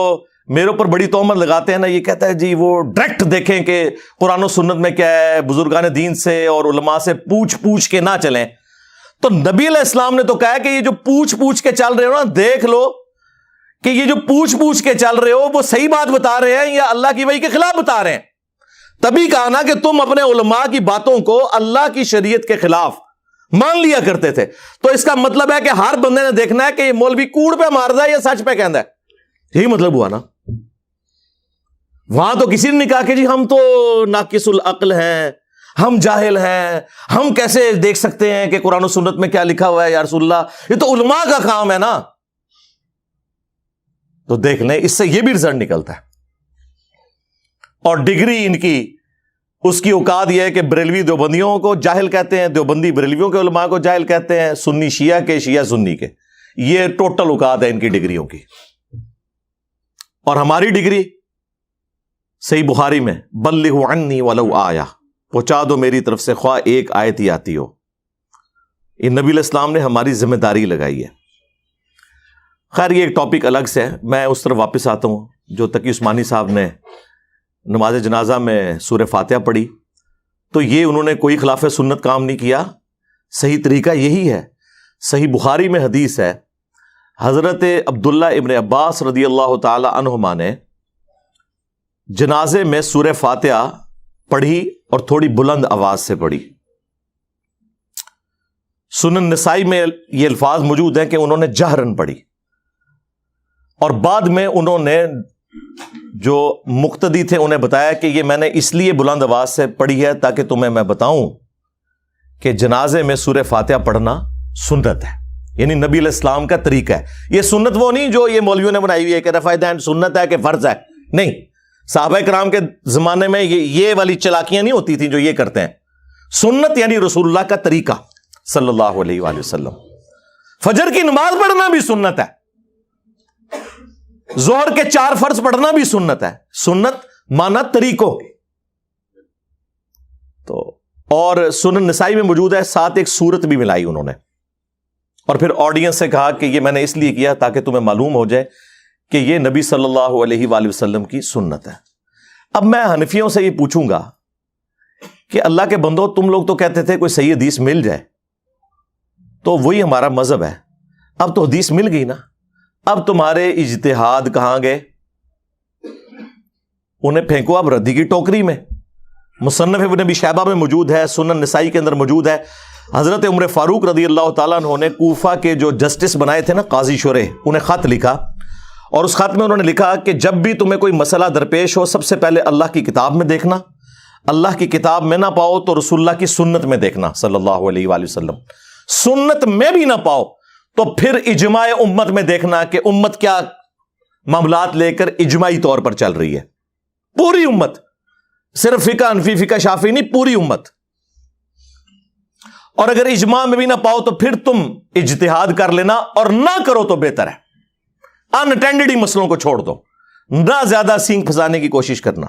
میرے اوپر بڑی تہمت لگاتے ہیں نا, یہ کہتا ہے جی وہ ڈائریکٹ دیکھیں کہ قرآن و سنت میں کیا ہے, بزرگان دین سے اور علماء سے پوچھ کے نہ چلیں. تو نبی علیہ السلام نے تو کہا کہ یہ جو پوچھ کے چل رہے ہو نا, دیکھ لو کہ یہ جو پوچھ کے چل رہے ہو وہ صحیح بات بتا رہے ہیں یا اللہ کی وحی کے خلاف بتا رہے ہیں. تبھی کہا نا کہ تم اپنے علماء کی باتوں کو اللہ کی شریعت کے خلاف مان لیا کرتے تھے. تو اس کا مطلب ہے کہ ہر بندے نے دیکھنا ہے کہ یہ مولوی کوڑ پہ مار رہا ہے یا سچ پہ کہندا ہے. یہی مطلب ہوا نا. وہاں تو کسی نے نہیں کہا کہ جی ہم تو ناقص العقل ہیں, ہم جاہل ہیں, ہم کیسے دیکھ سکتے ہیں کہ قرآن و سنت میں کیا لکھا ہوا ہے یا رسول اللہ, یہ تو علماء کا کام ہے نا. تو دیکھ لیں, اس سے یہ بھی رزلٹ نکلتا ہے. اور ڈگری ان کی اس کی اوقات یہ ہے کہ بریلوی دیوبندیوں کو جاہل کہتے ہیں، دیوبندی بریلویوں کے علماء کو جاہل کہتے ہیں، سنی شیعہ کے، شیعہ سنی کے. یہ ٹوٹل اوقات ہے ان کی ڈگریوں کی. اور ہماری ڈگری صحیح بخاری میں بلغوا عنی ولو آیا، پہنچا دو میری طرف سے خواہ ایک آیت ہی آتی ہو. یہ نبی علیہ السلام نے ہماری ذمہ داری لگائی ہے. خیر یہ ایک ٹاپک الگ سے ہے، میں اس طرف واپس آتا ہوں. جو تقی عثمانی صاحب نے نماز جنازہ میں سورہ فاتحہ پڑھی تو یہ انہوں نے کوئی خلاف سنت کام نہیں کیا، صحیح طریقہ یہی ہے. صحیح بخاری میں حدیث ہے، حضرت عبداللہ ابن عباس رضی اللہ تعالی عنہما نے جنازے میں سورہ فاتحہ پڑھی اور تھوڑی بلند آواز سے پڑھی. سنن نسائی میں یہ الفاظ موجود ہیں کہ انہوں نے جہرن پڑھی، اور بعد میں انہوں نے جو مقتدی تھے انہیں بتایا کہ یہ میں نے اس لیے بلند آواز سے پڑھی ہے تاکہ تمہیں میں بتاؤں کہ جنازے میں سورہ فاتحہ پڑھنا سنت ہے، یعنی نبی علیہ السلام کا طریقہ ہے. یہ سنت وہ نہیں جو یہ مولویوں نے بنائی ہوئی ہے کہ رفع دین سنت ہے کہ فرض ہے، نہیں. صحابہ کرام کے زمانے میں یہ والی چلاکیاں نہیں ہوتی تھیں جو یہ کرتے ہیں. سنت یعنی رسول اللہ کا طریقہ صلی اللہ علیہ وآلہ وسلم. فجر کی نماز پڑھنا بھی سنت ہے، ظہر کے 4 فرض پڑھنا بھی سنت ہے. سنت مانا طریقوں. تو اور سنن نسائی میں موجود ہے، ساتھ ایک سورت بھی ملائی انہوں نے، اور پھر آڈینس سے کہا کہ یہ میں نے اس لیے کیا تاکہ تمہیں معلوم ہو جائے کہ یہ نبی صلی اللہ علیہ وآلہ وسلم کی سنت ہے. اب میں حنفیوں سے یہ پوچھوں گا کہ اللہ کے بندو، تم لوگ تو کہتے تھے کوئی صحیح حدیث مل جائے تو وہی ہمارا مذہب ہے. اب تو حدیث مل گئی نا، اب تمہارے اجتہاد کہاں گئے؟ انہیں پھینکو اب ردی کی ٹوکری میں. مصنف ابن ابی شیبہ میں موجود ہے، سنن نسائی کے اندر موجود ہے. حضرت عمر فاروق رضی اللہ تعالیٰ عنہ نے کوفہ کے جو جسٹس بنائے تھے نا، قاضی شرح، انہیں خط لکھا، اور اس خط میں انہوں نے لکھا کہ جب بھی تمہیں کوئی مسئلہ درپیش ہو سب سے پہلے اللہ کی کتاب میں دیکھنا، اللہ کی کتاب میں نہ پاؤ تو رسول اللہ کی سنت میں دیکھنا صلی اللہ علیہ وآلہ وسلم. سنت میں بھی نہ پاؤ تو پھر اجماع امت میں دیکھنا کہ امت کیا معاملات لے کر اجماعی طور پر چل رہی ہے. پوری امت، صرف فقہ حنفی فقہ شافعی نہیں، پوری امت. اور اگر اجماع میں بھی نہ پاؤ تو پھر تم اجتہاد کر لینا، اور نہ کرو تو بہتر ہے. انٹینڈڈ ہی مسئلوں کو چھوڑ دو، نہ زیادہ سینگ پھنسانے کی کوشش کرنا.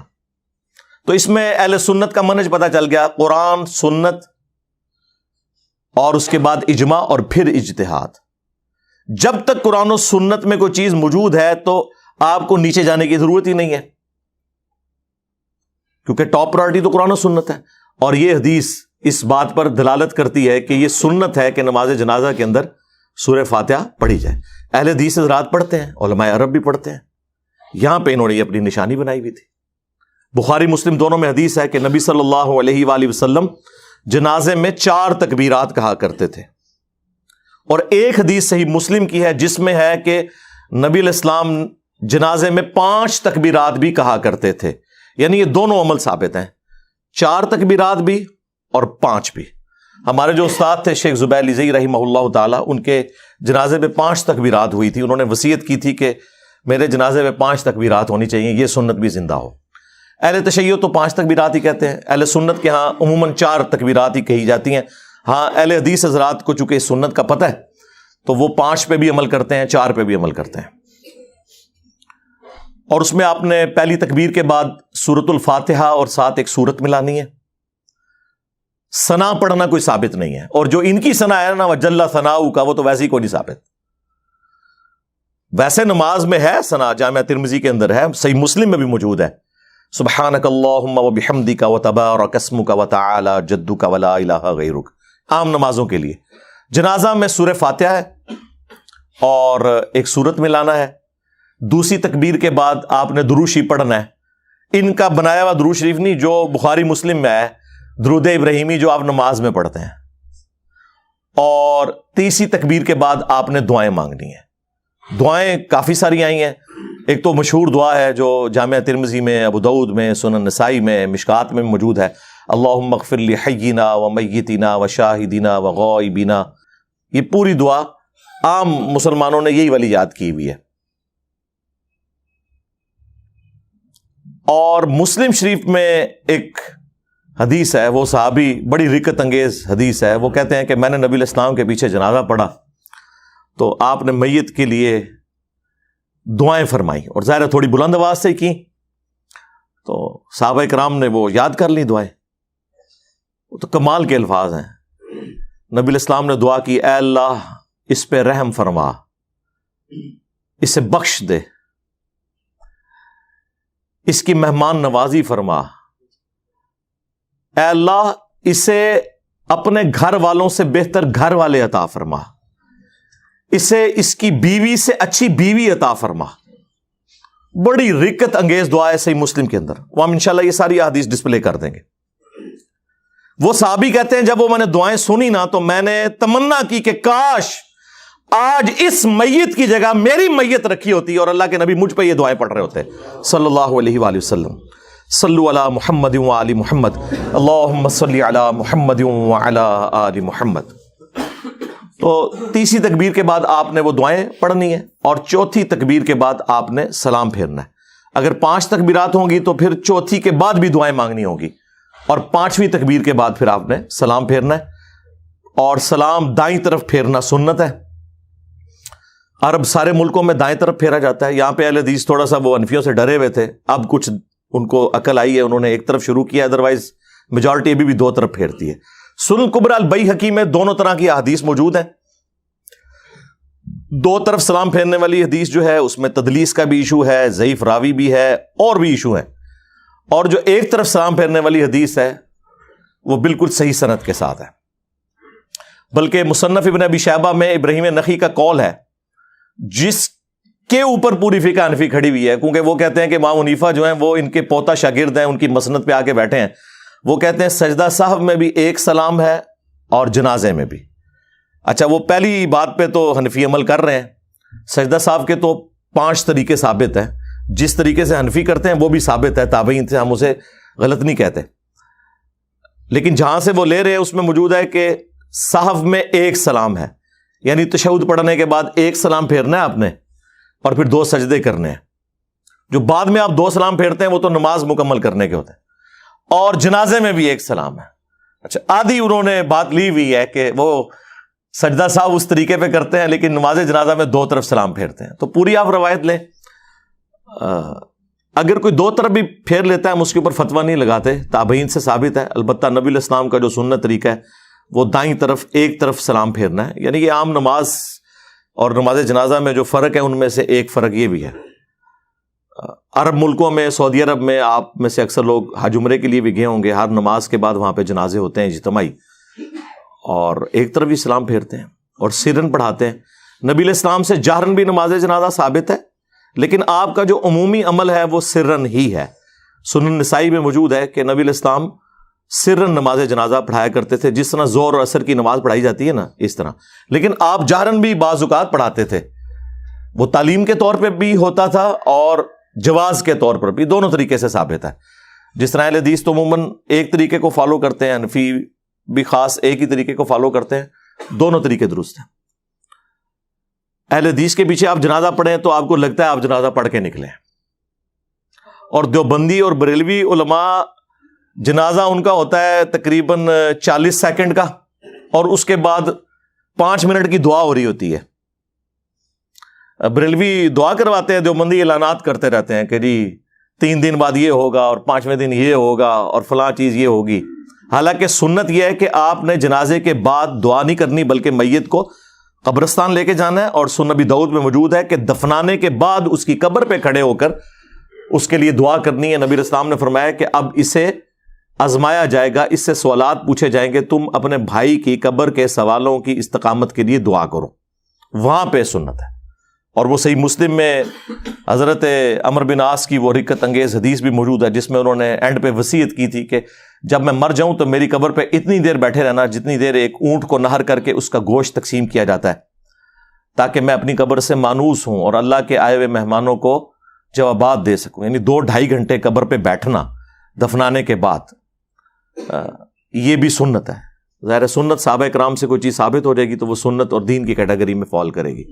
تو اس میں اہل سنت کا منہج پتہ چل گیا، قرآن، سنت، اور اس کے بعد اجماع اور پھر اجتہاد. جب تک قرآن و سنت میں کوئی چیز موجود ہے تو آپ کو نیچے جانے کی ضرورت ہی نہیں ہے، کیونکہ ٹاپ پرائرٹی تو قرآن و سنت ہے. اور یہ حدیث اس بات پر دلالت کرتی ہے کہ یہ سنت ہے کہ نماز جنازہ کے اندر سورہ فاتحہ پڑھی جائے. اہل حدیث حضرات پڑھتے ہیں، علماء عرب بھی پڑھتے ہیں. یہاں پہ انہوں نے اپنی نشانی بنائی ہوئی تھی. بخاری مسلم دونوں میں حدیث ہے کہ نبی صلی اللہ علیہ وآلہ وسلم جنازے میں 4 تکبیرات کہا کرتے تھے. اور ایک حدیث صحیح مسلم کی ہے جس میں ہے کہ نبی علیہ السلام جنازے میں 5 تکبیرات بھی کہا کرتے تھے. یعنی یہ دونوں عمل ثابت ہیں، 4 تکبیرات بھی اور 5 بھی. ہمارے جو استاد تھے شیخ زبیر لیزئی رحمہ اللہ تعالیٰ، ان کے جنازے میں 5 تکبیرات ہوئی تھی. انہوں نے وصیت کی تھی کہ میرے جنازے میں 5 تکبیرات ہونی چاہیے، یہ سنت بھی زندہ ہو. اہل تشیع تو 5 تکبیرات ہی کہتے ہیں، اہل سنت کے ہاں عموماً 4 تکبیرات ہی کہی جاتی ہیں. ہاں اہل حدیث حضرات کو چونکہ سنت کا پتہ ہے تو وہ 5 پہ بھی عمل کرتے ہیں، 4 پہ بھی عمل کرتے ہیں. اور اس میں آپ نے پہلی تکبیر کے بعد سورۃ الفاتحہ اور ساتھ ایک سورت ملانی ہے. ثنا پڑھنا کوئی ثابت نہیں ہے، اور جو ان کی ثنا ہے نا وجل ثناؤ کا، وہ تو ویسے ہی کوئی نہیں ثابت. ویسے نماز میں ہے ثنا، جامعہ ترمذی کے اندر ہے، صحیح مسلم میں بھی موجود ہے، سبحانک اللہم وبحمدک وتبارک اسمک وتعالی جدک ولا الہ غیرک، عام نمازوں کے لیے. جنازہ میں سورہ فاتحہ ہے اور ایک سورت ملانا ہے. دوسری تکبیر کے بعد آپ نے درود شریف پڑھنا ہے. ان کا بنایا ہوا درود شریف نہیں جو بخاری مسلم میں ہے، درود ابراہیمی جو آپ نماز میں پڑھتے ہیں. اور تیسری تکبیر کے بعد آپ نے دعائیں مانگنی ہیں. دعائیں کافی ساری آئی ہیں. ایک تو مشہور دعا ہے جو جامعہ ترمذی میں، ابو داؤد میں، سنن نسائی میں، مشکات میں موجود ہے، اللہم اغفر لحینا ومیتنا وشاہدنا وغائبنا. یہ پوری دعا عام مسلمانوں نے یہی والی یاد کی ہوئی ہے. اور مسلم شریف میں ایک حدیث ہے، وہ صحابی بڑی رکت انگیز حدیث ہے، وہ کہتے ہیں کہ میں نے نبی علیہ السلام کے پیچھے جنازہ پڑھا تو آپ نے میت کے لیے دعائیں فرمائی، اور ظاہر ہے تھوڑی بلند آواز سے کی، تو صحابہ کرام نے وہ یاد کر لی دعائیں، وہ تو کمال کے الفاظ ہیں۔ نبی علیہ السلام نے دعا کی، اے اللہ اس پہ رحم فرما، اسے بخش دے، اس کی مہمان نوازی فرما، اے اللہ اسے اپنے گھر والوں سے بہتر گھر والے عطا فرما، اسے اس کی بیوی سے اچھی بیوی عطا فرما۔ بڑی رکت انگیز دعا ہے صحیح مسلم کے اندر، وہ ہم انشاءاللہ یہ ساری احادیث ڈسپلے کر دیں گے۔ وہ صحابی کہتے ہیں جب وہ میں نے دعائیں سنی نا تو میں نے تمنا کی کہ کاش آج اس میت کی جگہ میری میت رکھی ہوتی اور اللہ کے نبی مجھ پہ یہ دعائیں پڑھ رہے ہوتے صلی اللہ علیہ وآلہ وسلم۔ صلو علی محمد وآل محمد، اللہم صلی علی محمد وعلی آل محمد۔ تو تیسری تکبیر کے بعد آپ نے وہ دعائیں پڑھنی ہے، اور چوتھی تکبیر کے بعد آپ نے سلام پھیرنا ہے۔ اگر 5 تکبیرات ہوں گی تو پھر چوتھی کے بعد بھی دعائیں مانگنی ہوگی، اور 5ویں تکبیر کے بعد پھر آپ نے سلام پھیرنا ہے، اور سلام دائیں طرف پھیرنا سنت ہے۔ عرب سارے ملکوں میں دائیں طرف پھیرا جاتا ہے، یہاں پہ اہل حدیث تھوڑا سا وہ حنفیوں سے ڈرے ہوئے تھے، اب کچھ ان کو عقل آئی ہے، انہوں نے ایک طرف شروع کیا، ادروائز میجورٹی ابھی بھی 2 طرف پھیرتی ہے۔ سنن کبریٰ البیہقی میں دونوں طرح کی احادیث موجود ہیں۔ 2 طرف سلام پھیرنے والی حدیث جو ہے اس میں تدلیس کا بھی ایشو ہے، ضعیف راوی بھی ہے، اور بھی ایشو ہے، اور جو ایک طرف سلام پھیرنے والی حدیث ہے وہ بالکل صحیح سند کے ساتھ ہے۔ بلکہ مصنف ابن ابی شیبہ میں ابراہیم نخعی کا قول ہے جس کے اوپر پوری فقہ حنفی کھڑی ہوئی ہے، کیونکہ وہ کہتے ہیں کہ امام حنیفہ جو ہیں وہ ان کے پوتا شاگرد ہیں، ان کی مسند پہ آ کے بیٹھے ہیں۔ وہ کہتے ہیں سجدہ سہو میں بھی ایک سلام ہے اور جنازے میں بھی۔ اچھا، وہ پہلی بات پہ تو حنفی عمل کر رہے ہیں، سجدہ سہو کے تو 5 طریقے ثابت ہیں، جس طریقے سے حنفی کرتے ہیں وہ بھی ثابت ہے، تابعین سے ہم اسے غلط نہیں کہتے، لیکن جہاں سے وہ لے رہے ہیں اس میں موجود ہے کہ سہو میں ایک سلام ہے، یعنی تشہد پڑھنے کے بعد ایک سلام پھیرنا ہے آپ نے، اور پھر 2 سجدے کرنے ہیں۔ جو بعد میں آپ 2 سلام پھیرتے ہیں وہ تو نماز مکمل کرنے کے ہوتے ہیں، اور جنازے میں بھی ایک سلام ہے۔ اچھا، آدھی انہوں نے بات لی ہوئی ہے کہ وہ سجدہ سہو اس طریقے پہ کرتے ہیں لیکن نماز جنازہ میں 2 طرف سلام پھیرتے ہیں، تو پوری آپ روایت لیں۔ اگر کوئی 2 طرف بھی پھیر لیتا ہے ہم اس کے اوپر فتویٰ نہیں لگاتے، تابعین سے ثابت ہے۔ البتہ نبی علیہ السلام کا جو سنت طریقہ ہے وہ دائیں طرف ایک طرف سلام پھیرنا ہے، یعنی کہ عام نماز اور نماز جنازہ میں جو فرق ہے ان میں سے ایک فرق یہ بھی ہے۔ عرب ملکوں میں، سعودی عرب میں آپ میں سے اکثر لوگ حج عمرے کے لیے بھی گئے ہوں گے، ہر نماز کے بعد وہاں پہ جنازے ہوتے ہیں اجتماعی، اور ایک طرف ہی سلام پھیرتے ہیں اور سرن پڑھاتے ہیں۔ نبی علیہ السلام سے جہرن بھی نماز جنازہ ثابت ہے، لیکن آپ کا جو عمومی عمل ہے وہ سرن ہی ہے۔ سنن نسائی میں موجود ہے کہ نبی علیہ السلام سرن نماز جنازہ پڑھایا کرتے تھے، جس طرح ظہر اور عصر کی نماز پڑھائی جاتی ہے نا اس طرح، لیکن آپ جہرن بھی بعض اوقات پڑھاتے تھے۔ وہ تعلیم کے طور پہ بھی ہوتا تھا اور جواز کے طور پر بھی، دونوں طریقے سے ثابت ہے۔ جس طرح اہل حدیث تو عموماً ایک طریقے کو فالو کرتے ہیں، حنفی بھی خاص ایک ہی طریقے کو فالو کرتے ہیں، دونوں طریقے درست ہیں۔ اہل حدیث کے پیچھے آپ جنازہ پڑھیں تو آپ کو لگتا ہے آپ جنازہ پڑھ کے نکلیں، اور دیوبندی اور بریلوی علماء جنازہ ان کا ہوتا ہے تقریباً 40 سیکنڈ کا، اور اس کے بعد 5 منٹ کی دعا ہو رہی ہوتی ہے۔ بریلوی دعا کرواتے ہیں، دیوبندی اعلانات کرتے رہتے ہیں کہ جی 3 دن بعد یہ ہوگا اور 5ویں دن یہ ہوگا اور فلاں چیز یہ ہوگی۔ حالانکہ سنت یہ ہے کہ آپ نے جنازے کے بعد دعا نہیں کرنی بلکہ میت کو قبرستان لے کے جانا ہے، اور سنن ابی داؤد میں موجود ہے کہ دفنانے کے بعد اس کی قبر پہ کھڑے ہو کر اس کے لیے دعا کرنی ہے۔ نبی علیہ السلام نے فرمایا کہ اب اسے آزمایا جائے گا، اس سے سوالات پوچھے جائیں گے، تم اپنے بھائی کی قبر کے سوالوں کی استقامت کے لیے دعا کرو۔ وہاں پہ سنت ہے، اور وہ صحیح مسلم میں حضرت عمرو بن عاص کی وہ رکت انگیز حدیث بھی موجود ہے جس میں انہوں نے اینڈ پہ وصیت کی تھی کہ جب میں مر جاؤں تو میری قبر پہ اتنی دیر بیٹھے رہنا جتنی دیر ایک اونٹ کو نہر کر کے اس کا گوشت تقسیم کیا جاتا ہے، تاکہ میں اپنی قبر سے مانوس ہوں اور اللہ کے آئے ہوئے مہمانوں کو جوابات دے سکوں۔ یعنی 2-2.5 گھنٹے قبر پہ بیٹھنا دفنانے کے بعد، یہ بھی سنت ہے۔ ظاہر سنت صحابہ کرام سے کوئی چیز ثابت ہو جائے گی تو وہ سنت اور دین کی کیٹیگری میں فال کرے گی،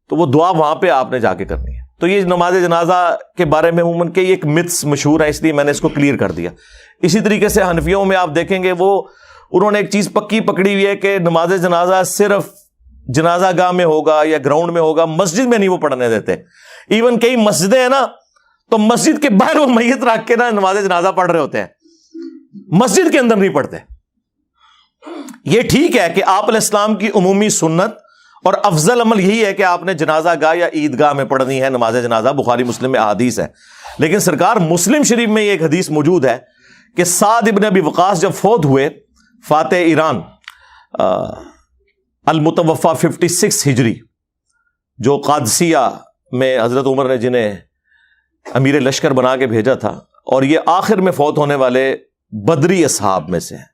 تو وہ دعا وہاں پہ آپ نے جا کے کرنی ہے۔ تو یہ نماز جنازہ کے بارے میں عموماً کے ایک متس مشہور ہے، اس لیے میں نے اس کو کلیئر کر دیا۔ اسی طریقے سے حنفیوں میں آپ دیکھیں گے انہوں نے ایک چیز پکی پکڑی ہوئی ہے کہ نماز جنازہ صرف جنازہ گاہ میں ہوگا یا گراؤنڈ میں ہوگا، مسجد میں نہیں وہ پڑھنے دیتے۔ ایون کئی مسجدیں ہیں نا، تو مسجد کے باہر وہ میت رکھ کے نا نماز جنازہ پڑھ رہے ہوتے ہیں، مسجد کے اندر نہیں پڑھتے۔ یہ ٹھیک ہے کہ آپ علیہ السلام کی عمومی سنت اور افضل عمل یہی ہے کہ آپ نے جنازہ گاہ یا عیدگاہ میں پڑھنی ہے نماز جنازہ، بخاری مسلم میں احادیث ہے۔ لیکن سرکار مسلم شریف میں یہ ایک حدیث موجود ہے کہ سعد ابن ابی وقاص جب فوت ہوئے، فاتح ایران المتوفا 56 ہجری، جو قادسیہ میں حضرت عمر نے جنہیں امیر لشکر بنا کے بھیجا تھا، اور یہ آخر میں فوت ہونے والے بدری اصحاب میں سے ہیں۔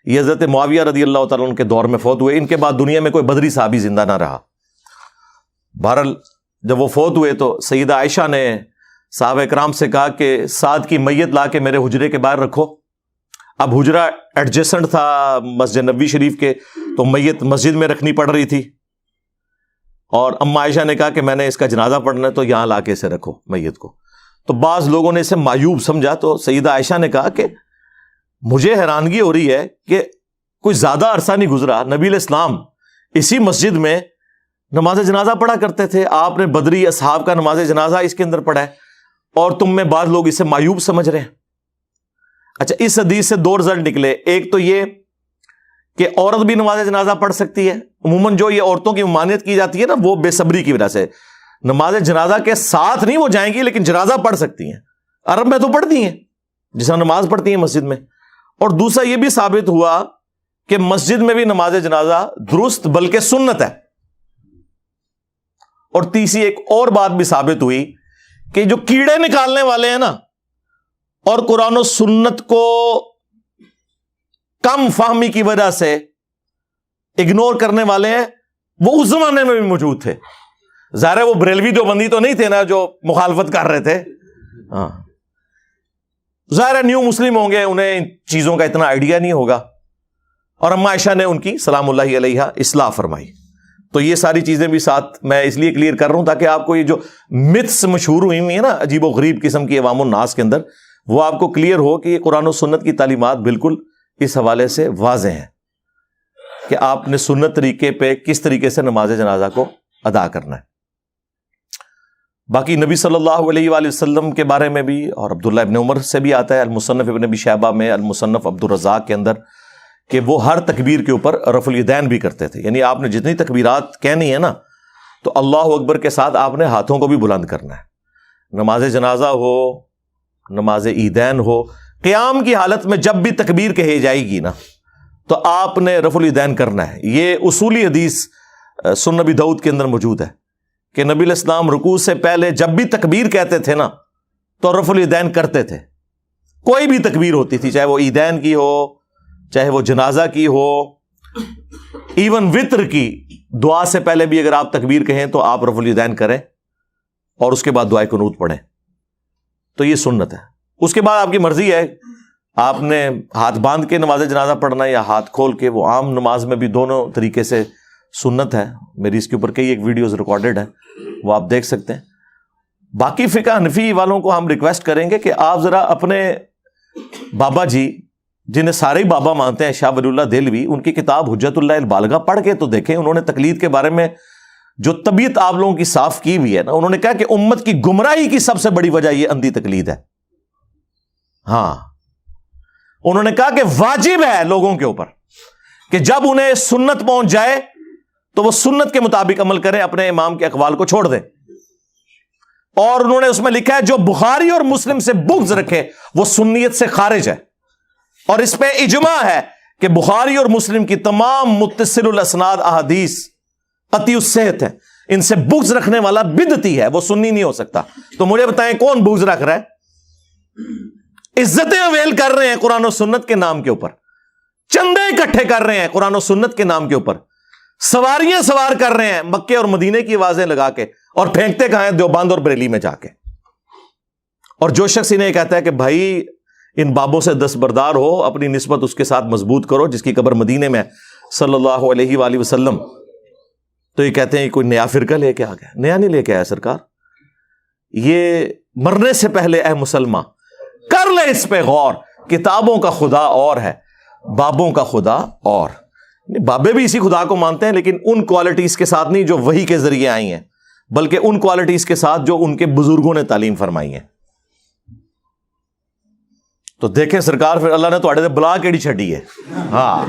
یہ حضرت معاویہ رضی اللہ تعالیٰ عنہ کے دور میں فوت ہوئے، ان کے بعد دنیا میں کوئی بدری صحابی زندہ نہ رہا۔ بہرحال جب وہ فوت ہوئے تو سیدہ عائشہ نے صحابہ کرام سے کہا کہ سعد کی میت لا کے میرے حجرے کے باہر رکھو۔ اب حجرہ ایڈجسنٹ تھا مسجد نبوی شریف کے، تو میت مسجد میں رکھنی پڑ رہی تھی، اور اما عائشہ نے کہا کہ میں نے اس کا جنازہ پڑھنا ہے تو یہاں لا کے اسے رکھو میت کو۔ تو بعض لوگوں نے اسے معیوب سمجھا، تو سیدہ عائشہ نے کہا کہ مجھے حیرانگی ہو رہی ہے کہ کوئی زیادہ عرصہ نہیں گزرا، نبی علیہ السلام اسی مسجد میں نماز جنازہ پڑھا کرتے تھے، آپ نے بدری اصحاب کا نماز جنازہ اس کے اندر پڑھا ہے، اور تم میں بعض لوگ اسے معیوب سمجھ رہے ہیں۔ اچھا، اس حدیث سے دو رزلٹ نکلے۔ ایک تو یہ کہ عورت بھی نماز جنازہ پڑھ سکتی ہے، عموماً جو یہ عورتوں کی ممانعت کی جاتی ہے نا، وہ بے صبری کی وجہ سے نماز جنازہ کے ساتھ نہیں وہ جائیں گی، لیکن جنازہ پڑھ سکتی ہیں۔ عرب میں تو پڑھتی ہیں جس طرح نماز پڑھتی ہیں مسجد میں۔ اور دوسرا یہ بھی ثابت ہوا کہ مسجد میں بھی نماز جنازہ درست بلکہ سنت ہے۔ اور تیسری ایک اور بات بھی ثابت ہوئی کہ جو کیڑے نکالنے والے ہیں نا، اور قرآن و سنت کو کم فہمی کی وجہ سے اگنور کرنے والے ہیں، وہ اس زمانے میں بھی موجود تھے۔ ظاہر ہے وہ بریلوی دیوبندی تو نہیں تھے نا جو مخالفت کر رہے تھے، ہاں ظاہر ہے نیو مسلم ہوں گے، انہیں ان چیزوں کا اتنا آئیڈیا نہیں ہوگا، اور اما عائشہ نے ان کی سلام اللہ علیہا اصلاح فرمائی۔ تو یہ ساری چیزیں بھی ساتھ میں اس لیے کلیئر کر رہا ہوں تاکہ آپ کو یہ جو متس مشہور ہوئی ہیں نا عجیب و غریب قسم کی عوام الناس کے اندر، وہ آپ کو کلیئر ہو کہ یہ قرآن و سنت کی تعلیمات بالکل اس حوالے سے واضح ہیں کہ آپ نے سنت طریقے پہ کس طریقے سے نماز جنازہ کو ادا کرنا ہے۔ باقی نبی صلی اللہ علیہ وآلہ وسلم کے بارے میں بھی، اور عبداللہ ابن عمر سے بھی آتا ہے المصنف ابن ابی شیبہ میں، المصنف عبد الرزاق کے اندر، کہ وہ ہر تکبیر کے اوپر رفع الیدین بھی کرتے تھے۔ یعنی آپ نے جتنی تکبیرات کہنی ہے نا، تو اللہ اکبر کے ساتھ آپ نے ہاتھوں کو بھی بلند کرنا ہے۔ نماز جنازہ ہو، نماز عیدین ہو، قیام کی حالت میں جب بھی تکبیر کہی جائے گی نا، تو آپ نے رفع الیدین کرنا ہے۔ یہ اصولی حدیث سنن نبی داؤد کے اندر موجود ہے کہ نبی علیہ السلام رکوع سے پہلے جب بھی تکبیر کہتے تھے نا، تو رفع الیدین کرتے تھے۔ کوئی بھی تکبیر ہوتی تھی، چاہے وہ عیدین کی ہو، چاہے وہ جنازہ کی ہو، ایون وطر کی دعا سے پہلے بھی اگر آپ تکبیر کہیں تو آپ رفع الیدین کریں، اور اس کے بعد دعائے قنوت پڑھیں۔ تو یہ سنت ہے۔ اس کے بعد آپ کی مرضی ہے، آپ نے ہاتھ باندھ کے نماز جنازہ پڑھنا یا ہاتھ کھول کے، وہ عام نماز میں بھی دونوں طریقے سے سنت ہے۔ میری اس کے اوپر کئی ایک ویڈیوز ریکارڈڈ ہیں، وہ آپ دیکھ سکتے ہیں۔ باقی فقہ حنفی والوں کو ہم ریکویسٹ کریں گے کہ آپ ذرا اپنے بابا جی، جنہیں سارے ہی بابا مانتے ہیں، شاہ ولی اللہ دہلوی، ان کی کتاب حجت اللہ البالغہ پڑھ کے تو دیکھیں۔ انہوں نے تقلید کے بارے میں جو طبیعت آپ لوگوں کی صاف کی ہوئی ہے نا، انہوں نے کہا کہ امت کی گمراہی کی سب سے بڑی وجہ یہ اندھی تقلید ہے۔ ہاں، انہوں نے کہا کہ واجب ہے لوگوں کے اوپر کہ جب انہیں سنت پہنچ جائے تو وہ سنت کے مطابق عمل کریں، اپنے امام کے اقوال کو چھوڑ دیں۔ اور انہوں نے اس میں لکھا ہے جو بخاری اور مسلم سے بغض رکھے وہ سنیت سے خارج ہے، اور اس پہ اجماع ہے کہ بخاری اور مسلم کی تمام متصل الاسناد احادیث قطعی الصحت ہے۔ ان سے بغض رکھنے والا بدعتی ہے، وہ سنی نہیں ہو سکتا۔ تو مجھے بتائیں کون بغض رکھ رہا ہے؟ عزتیں اویل کر رہے ہیں قرآن و سنت کے نام کے اوپر، چندے اکٹھے کر رہے ہیں قرآن و سنت کے نام کے اوپر، سواریاں سوار کر رہے ہیں مکے اور مدینے کی آوازیں لگا کے، اور پھینکتے کہاں ہیں دیوبند اور بریلی میں جا کے۔ اور جو شخص انہیں کہتا ہے کہ بھائی ان بابوں سے دستبردار ہو، اپنی نسبت اس کے ساتھ مضبوط کرو جس کی قبر مدینے میں صلی اللہ علیہ وآلہ وسلم، تو یہ کہتے ہیں کوئی نیا فرقہ لے کے آ گیا۔ نیا نہیں لے کے آیا سرکار، یہ مرنے سے پہلے اے مسلمان کر لے اس پہ غور، کتابوں کا خدا اور ہے، بابوں کا خدا اور۔ بابے بھی اسی خدا کو مانتے ہیں، لیکن ان کوالٹیز کے ساتھ نہیں جو وحی کے ذریعے آئی ہیں، بلکہ ان کوالٹیز کے ساتھ جو ان کے بزرگوں نے تعلیم فرمائی ہیں۔ تو دیکھیں سرکار، پھر اللہ نے تو اڑے بلا کیڑی چھڑی ہے، ہاں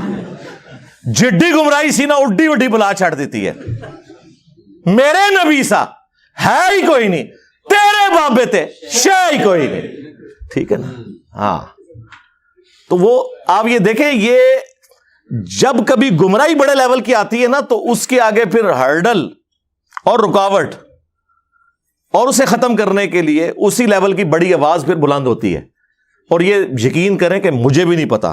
جڈی گمراہی سی نا اڈی وڈی بلا چھڑ دیتی ہے۔ میرے نبی سا ہے ہی کوئی نہیں، تیرے بابے تے شے ہی کوئی نہیں، ٹھیک ہے نا؟ ہاں تو وہ آپ یہ دیکھیں، یہ جب کبھی گمراہی بڑے لیول کی آتی ہے نا، تو اس کے آگے پھر ہرڈل اور رکاوٹ، اور اسے ختم کرنے کے لیے اسی لیول کی بڑی آواز پھر بلند ہوتی ہے۔ اور یہ یقین کریں کہ مجھے بھی نہیں پتا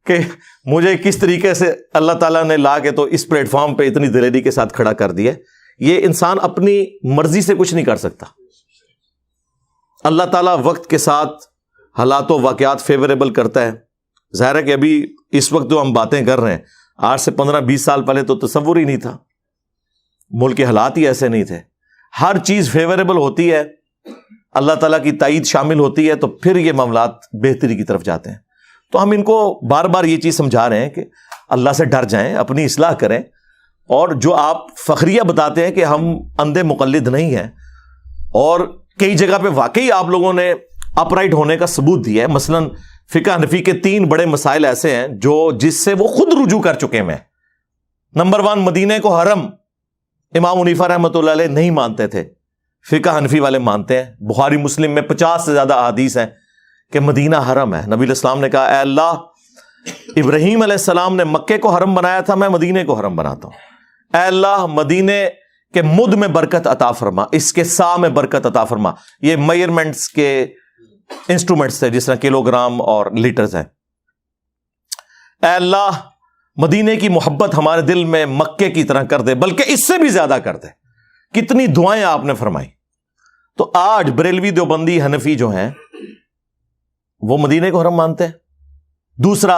کہ مجھے کس طریقے سے اللہ تعالیٰ نے لا کے تو اس پلیٹ فارم پہ اتنی دلیری کے ساتھ کھڑا کر دیا۔ یہ انسان اپنی مرضی سے کچھ نہیں کر سکتا، اللہ تعالیٰ وقت کے ساتھ حالات و واقعات فیوریبل کرتا ہے۔ ظاہر ہے کہ ابھی اس وقت جو ہم باتیں کر رہے ہیں، آج سے 15-20 سال پہلے تو تصور ہی نہیں تھا، ملک کے حالات ہی ایسے نہیں تھے۔ ہر چیز فیوریبل ہوتی ہے، اللہ تعالیٰ کی تائید شامل ہوتی ہے، تو پھر یہ معاملات بہتری کی طرف جاتے ہیں۔ تو ہم ان کو بار بار یہ چیز سمجھا رہے ہیں کہ اللہ سے ڈر جائیں، اپنی اصلاح کریں، اور جو آپ فخریہ بتاتے ہیں کہ ہم اندھے مقلد نہیں ہیں، اور کئی جگہ پہ واقعی آپ لوگوں نے اپ رائٹ ہونے کا ثبوت دیا ہے۔ مثلا فقہ حنفی کے 3 بڑے مسائل ایسے ہیں جس سے وہ خود رجوع کر چکے ہیں۔ نمبر 1، مدینہ کو حرم امام حنیفہ رحمۃ اللہ علیہ نہیں مانتے تھے، فقہ حنفی والے مانتے ہیں۔ بخاری مسلم میں 50 سے زیادہ احادیث ہیں کہ مدینہ حرم ہے۔ نبی علیہ السلام نے کہا، اے اللہ، ابراہیم علیہ السلام نے مکے کو حرم بنایا تھا، میں مدینے کو حرم بناتا ہوں۔ اے اللہ، مدینے کے مد میں برکت عطا فرما، اس کے سا میں برکت عطا فرما۔ یہ میئرمنٹس کے انسٹرومنٹس تھے، جس طرح کلو گرام اور لیٹرز ہیں۔ اے اللہ، مدینے کی محبت ہمارے دل میں مکے کی طرح کر دے، بلکہ اس سے بھی زیادہ کر دے۔ کتنی دعائیں آپ نے فرمائی۔ تو آج بریلوی دیوبندی حنفی جو ہیں وہ مدینے کو حرم مانتے ہیں۔ دوسرا،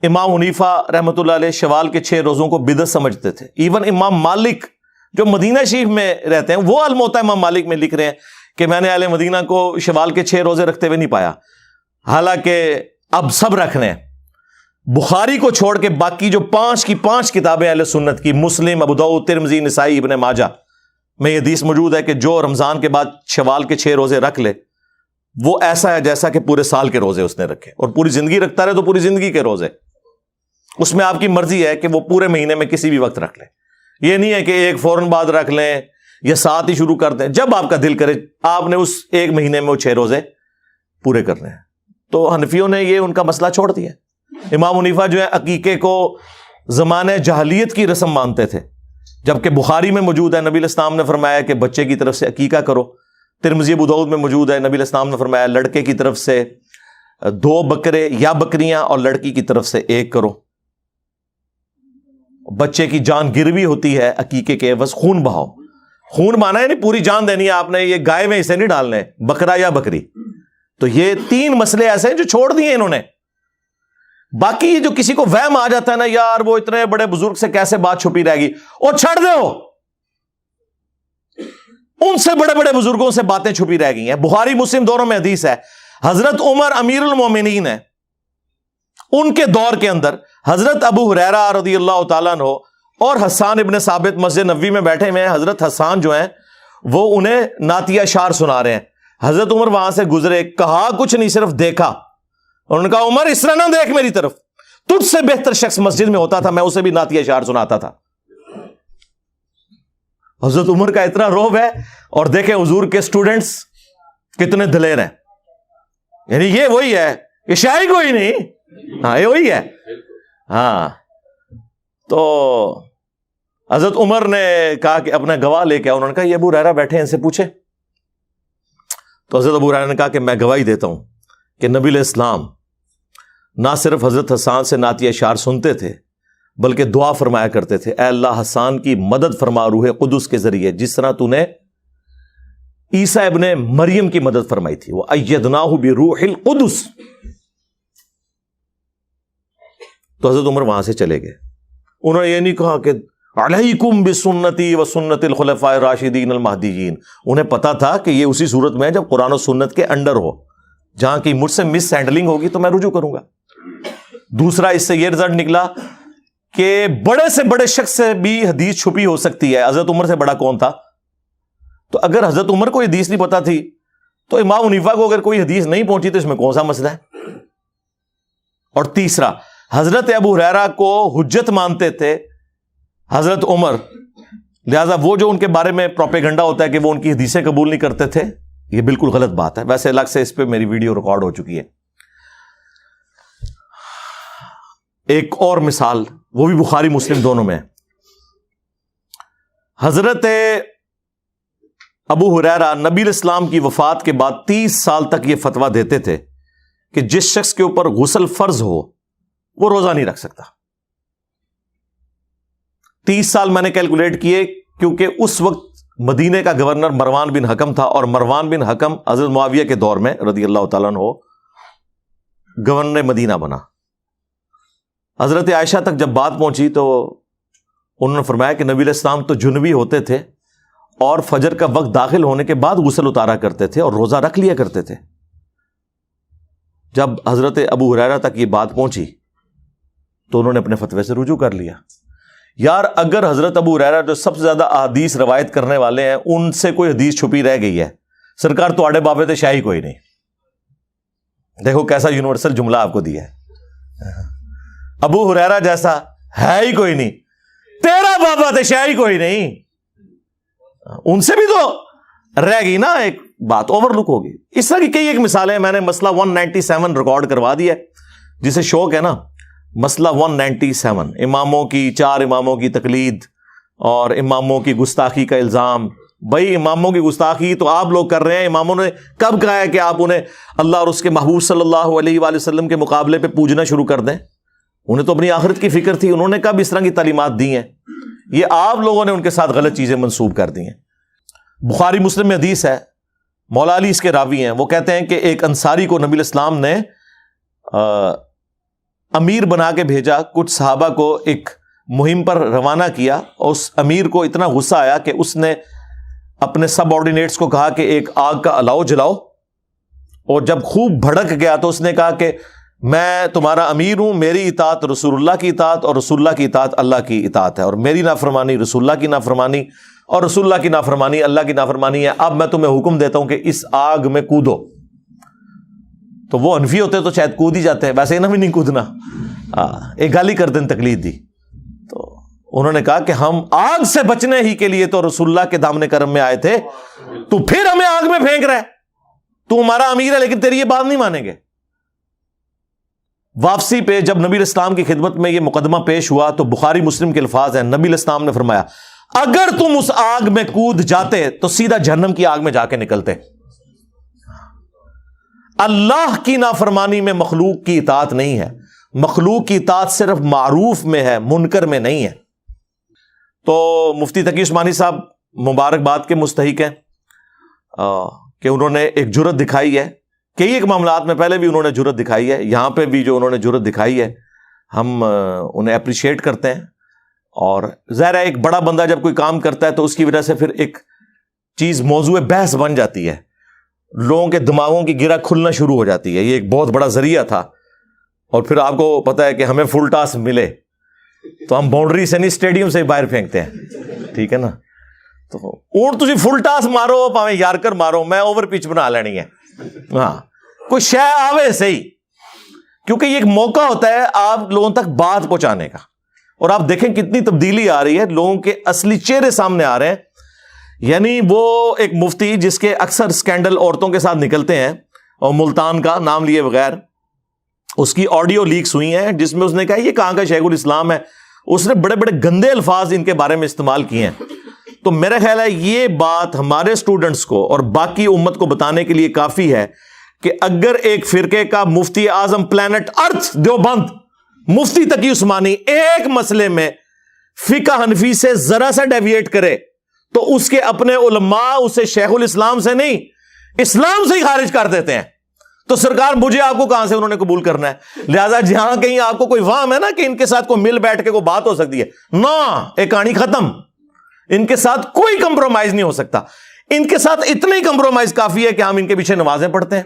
امام حنیفہ رحمۃ اللہ علیہ شوال کے 6 روزوں کو بدعت سمجھتے تھے۔ ایون امام مالک جو مدینہ شریف میں رہتے ہیں، وہ الموطا امام مالک میں لکھ رہے ہیں کہ میں نے اہل مدینہ کو شوال کے 6 روزے رکھتے ہوئے نہیں پایا، حالانکہ اب سب رکھنے ہیں۔ بخاری کو چھوڑ کے باقی جو 5 کی 5 کتابیں اہل سنت کی، مسلم، ابو داؤد، ترمذی، نسائی، ابن ماجہ میں یہ حدیث موجود ہے کہ جو رمضان کے بعد شوال کے 6 روزے رکھ لے، وہ ایسا ہے جیسا کہ پورے سال کے روزے اس نے رکھے، اور پوری زندگی رکھتا رہے تو پوری زندگی کے روزے۔ اس میں آپ کی مرضی ہے کہ وہ پورے مہینے میں کسی بھی وقت رکھ لیں، یہ نہیں ہے کہ ایک فوراً بعد رکھ لیں یا 7 ہی شروع کر دیں، جب آپ کا دل کرے آپ نے اس ایک مہینے میں وہ 6 روزے پورے کرنے ہیں۔ تو حنفیوں نے یہ ان کا مسئلہ چھوڑ دیا۔ امام حنیفہ جو ہے عقیقے کو زمانہ جاہلیت کی رسم مانتے تھے، جبکہ بخاری میں موجود ہے نبی علیہ السلام نے فرمایا کہ بچے کی طرف سے عقیقہ کرو۔ ترمذی ابو داؤد میں موجود ہے نبی علیہ السلام نے فرمایا لڑکے کی طرف سے 2 بکرے یا بکریاں اور لڑکی کی طرف سے 1 کرو۔ بچے کی جان گروی ہوتی ہے عقیقے کے عوض خون بہاؤ۔ خون مانا ہے نہیں پوری جان دینی ہے آپ نے، یہ گائے میں اسے نہیں ڈالنے، بکرا یا بکری۔ تو یہ 3 مسئلے ایسے ہیں جو چھوڑ دیے انہوں نے۔ باقی یہ جو کسی کو وہم آ جاتا ہے نا، یار وہ اتنے بڑے بزرگ سے کیسے بات چھپی رہے گی، اور چھڑ دو، ان سے بڑے بڑے بزرگوں سے باتیں چھپی رہ گئی ہیں۔ بخاری مسلم دونوں میں حدیث ہے، حضرت عمر امیر المومنین ہے، ان کے دور کے اندر حضرت ابو ہریرہ رضی اللہ تعالیٰ عنہ اور حسان ابن ثابت مسجد نبوی میں بیٹھے ہوئے ہیں۔ حضرت حسان جو ہیں وہ انہیں نعتیہ اشعار سنا رہے ہیں۔ حضرت عمر وہاں سے گزرے، کہا کچھ نہیں، صرف دیکھا۔ انہوں نے کہا عمر اس طرح نہ دیکھ میری طرف، تجھ سے بہتر شخص مسجد میں ہوتا تھا، میں اسے بھی نعتیہ اشعار سناتا تھا۔ حضرت عمر کا اتنا روب ہے، اور دیکھیں حضور کے اسٹوڈنٹس کتنے دلیر ہیں، یعنی یہ وہی ہے، یہ شاعری کوئی نہیں، ہاں یہ وہی ہے۔ ہاں تو حضرت عمر نے کہا کہ اپنا گواہ لے کے آؤ۔ انہوں نے کہا یہ ابو ہریرہ بیٹھے ہیں، ان سے پوچھے۔ تو حضرت ابو ہریرہ نے کہا کہ میں گواہی دیتا ہوں کہ نبی علیہ السلام نہ صرف حضرت حسان سے نعتیہ اشعار سنتے تھے بلکہ دعا فرمایا کرتے تھے، اے اللہ حسان کی مدد فرما روح قدس کے ذریعے، جس طرح تو نے عیسیٰ ابن مریم کی مدد فرمائی تھی، وہ ایدناہ بروح القدس۔ تو حضرت عمر وہاں سے چلے گئے۔ انہوں نے یہ نہیں کہا کہ علیکم بسنتی و سنت الخلفاء الراشدین المہدیین. انہیں پتا تھا کہ یہ اسی صورت میں ہے جب قرآن و سنت کے انڈر ہو، جہاں کی مجھ سے مس ہینڈلنگ ہوگی تو میں رجوع کروں گا. دوسرا اس سے یہ رزلٹ نکلا کہ بڑے سے بڑے شخص سے بھی حدیث چھپی ہو سکتی ہے. حضرت عمر سے بڑا کون تھا؟ تو اگر حضرت عمر کو حدیث نہیں پتا تھی تو امام حنیفہ کو اگر کوئی حدیث نہیں پہنچی تو اس میں کون سا مسئلہ ہے؟ اور تیسرا، حضرت ابو ہریرہ کو حجت مانتے تھے حضرت عمر، لہذا وہ جو ان کے بارے میں پروپیگنڈا ہوتا ہے کہ وہ ان کی حدیثیں قبول نہیں کرتے تھے، یہ بالکل غلط بات ہے. ویسے الگ سے اس پہ میری ویڈیو ریکارڈ ہو چکی ہے. ایک اور مثال، وہ بھی بخاری مسلم دونوں میں. حضرت ابو ہریرہ نبی الاسلام کی وفات کے بعد 30 سال تک یہ فتویٰ دیتے تھے کہ جس شخص کے اوپر غسل فرض ہو وہ روزہ نہیں رکھ سکتا. 30 سال میں نے کیلکولیٹ کیے کیونکہ اس وقت مدینے کا گورنر مروان بن حکم تھا، اور مروان بن حکم حضرت معاویہ کے دور میں رضی اللہ تعالیٰ عنہ گورنر مدینہ بنا. حضرت عائشہ تک جب بات پہنچی تو انہوں نے فرمایا کہ نبی علیہ السلام تو جنبی ہوتے تھے اور فجر کا وقت داخل ہونے کے بعد غسل اتارا کرتے تھے اور روزہ رکھ لیا کرتے تھے. جب حضرت ابو ہریرہ تک یہ بات پہنچی تو انہوں نے اپنے فتوے سے رجوع کر لیا. یار اگر حضرت ابو ہریرہ جو سب سے زیادہ احادیث روایت کرنے والے ہیں ان سے کوئی حدیث چھپی رہ گئی ہے، سرکار تو آڑے بابے تے شاہی کوئی نہیں. دیکھو کیسا یونیورسل جملہ آپ کو دیا ہے. ابو ہریرہ جیسا ہے ہی کوئی نہیں، تیرا بابا تے شاہی کوئی نہیں. ان سے بھی تو رہ گئی نا ایک بات، اوور لک ہوگی. اس طرح کی کئی ایک مثالیں میں نے مسئلہ 197 ریکارڈ کروا دی ہے، جسے شوق ہے نا. مسئلہ 197، اماموں کی 4 اماموں کی تقلید اور اماموں کی گستاخی کا الزام. بھائی اماموں کی گستاخی تو آپ لوگ کر رہے ہیں. اماموں نے کب کہا ہے کہ آپ انہیں اللہ اور اس کے محبوب صلی اللہ علیہ وآلہ وسلم کے مقابلے پہ پوجنا شروع کر دیں؟ انہیں تو اپنی آخرت کی فکر تھی. انہوں نے کب اس طرح کی تعلیمات دی ہیں؟ یہ آپ لوگوں نے ان کے ساتھ غلط چیزیں منسوب کر دی ہیں. بخاری مسلم میں حدیث ہے، مولا علی اس کے راوی ہیں. وہ کہتے ہیں کہ ایک انصاری کو نبی الاسلام نے امیر بنا کے بھیجا، کچھ صحابہ کو ایک مہم پر روانہ کیا، اور اس امیر کو اتنا غصہ آیا کہ اس نے اپنے سب آرڈینیٹس کو کہا کہ ایک آگ کا الاؤ جلاؤ. اور جب خوب بھڑک گیا تو اس نے کہا کہ میں تمہارا امیر ہوں، میری اطاعت رسول اللہ کی اطاعت اور رسول اللہ کی اطاعت اللہ کی اطاعت ہے، اور میری نافرمانی رسول اللہ کی نافرمانی اور رسول اللہ کی نافرمانی اللہ کی نافرمانی ہے. اب میں تمہیں حکم دیتا ہوں کہ اس آگ میں کودو. تو وہ حنفی ہوتے تو شاید کود ہی جاتے ہیں، ویسے انہیں بھی نہیں کودنا، ایک گالی کر دیں تقلید دی. تو انہوں نے کہا کہ ہم آگ سے بچنے ہی کے لیے تو رسول اللہ کے دامن کرم میں آئے تھے، تو پھر ہمیں آگ میں پھینک رہا ہے. تو ہمارا امیر ہے لیکن تیری یہ بات نہیں مانیں گے. واپسی پہ جب نبی الاسلام کی خدمت میں یہ مقدمہ پیش ہوا تو بخاری مسلم کے الفاظ ہیں، نبی الاسلام نے فرمایا اگر تم اس آگ میں کود جاتے تو سیدھا جہنم کی آگ میں جا کے نکلتے. اللہ کی نافرمانی میں مخلوق کی اطاعت نہیں ہے، مخلوق کی اطاعت صرف معروف میں ہے، منکر میں نہیں ہے. تو مفتی تقی عثمانی صاحب مبارکباد کے مستحق ہیں کہ انہوں نے ایک جرت دکھائی ہے. کئی ایک معاملات میں پہلے بھی انہوں نے جرت دکھائی ہے، یہاں پہ بھی جو انہوں نے جرت دکھائی ہے ہم انہیں اپریشیٹ کرتے ہیں. اور ظاہر ہے ایک بڑا بندہ جب کوئی کام کرتا ہے تو اس کی وجہ سے پھر ایک چیز موضوع بحث بن جاتی ہے، لوگوں کے دماغوں کی گرہ کھلنا شروع ہو جاتی ہے. یہ ایک بہت بڑا ذریعہ تھا. اور پھر آپ کو پتا ہے کہ ہمیں فل ٹاس ملے تو ہم باؤنڈری سے نہیں اسٹیڈیم سے باہر پھینکتے ہیں، ٹھیک ہے نا. تو اونٹ تسی فل ٹاس مارو پاویں یارکر مارو، میں اوور پچ بنا لینی ہے. ہاں کوئی شے آوے صحیح، کیونکہ یہ ایک موقع ہوتا ہے آپ لوگوں تک بات پہنچانے کا. اور آپ دیکھیں کتنی تبدیلی آ رہی ہے، لوگوں کے اصلی چہرے سامنے آ رہے ہیں. یعنی وہ ایک مفتی جس کے اکثر سکینڈل عورتوں کے ساتھ نکلتے ہیں، اور ملتان کا نام لیے بغیر اس کی آڈیو لیکس ہوئی ہیں جس میں اس نے کہا یہ کہاں کا شیخ الاسلام ہے. اس نے بڑے بڑے گندے الفاظ ان کے بارے میں استعمال کیے ہیں. تو میرا خیال ہے یہ بات ہمارے اسٹوڈنٹس کو اور باقی امت کو بتانے کے لیے کافی ہے کہ اگر ایک فرقے کا مفتی اعظم پلانٹ ارتھ دیوبند مفتی تقی عثمانی ایک مسئلے میں فقہ حنفی سے ذرا سا ڈیویٹ کرے تو اس کے اپنے علماء اسے شیخ الاسلام سے نہیں اسلام سے ہی خارج کر دیتے ہیں. تو سرکار مجھے آپ کو کہاں سے انہوں نے قبول کرنا ہے؟ لہذا جہاں کہیں آپ کو کوئی وہم ہے نا کہ ان کے ساتھ کوئی مل بیٹھ کے کوئی بات ہو سکتی ہے، نا، ایک کہانی ختم. ان کے ساتھ کوئی کمپرومائز نہیں ہو سکتا. ان کے ساتھ اتنا ہی کمپرومائز کافی ہے کہ ہم ان کے پیچھے نمازیں پڑھتے ہیں،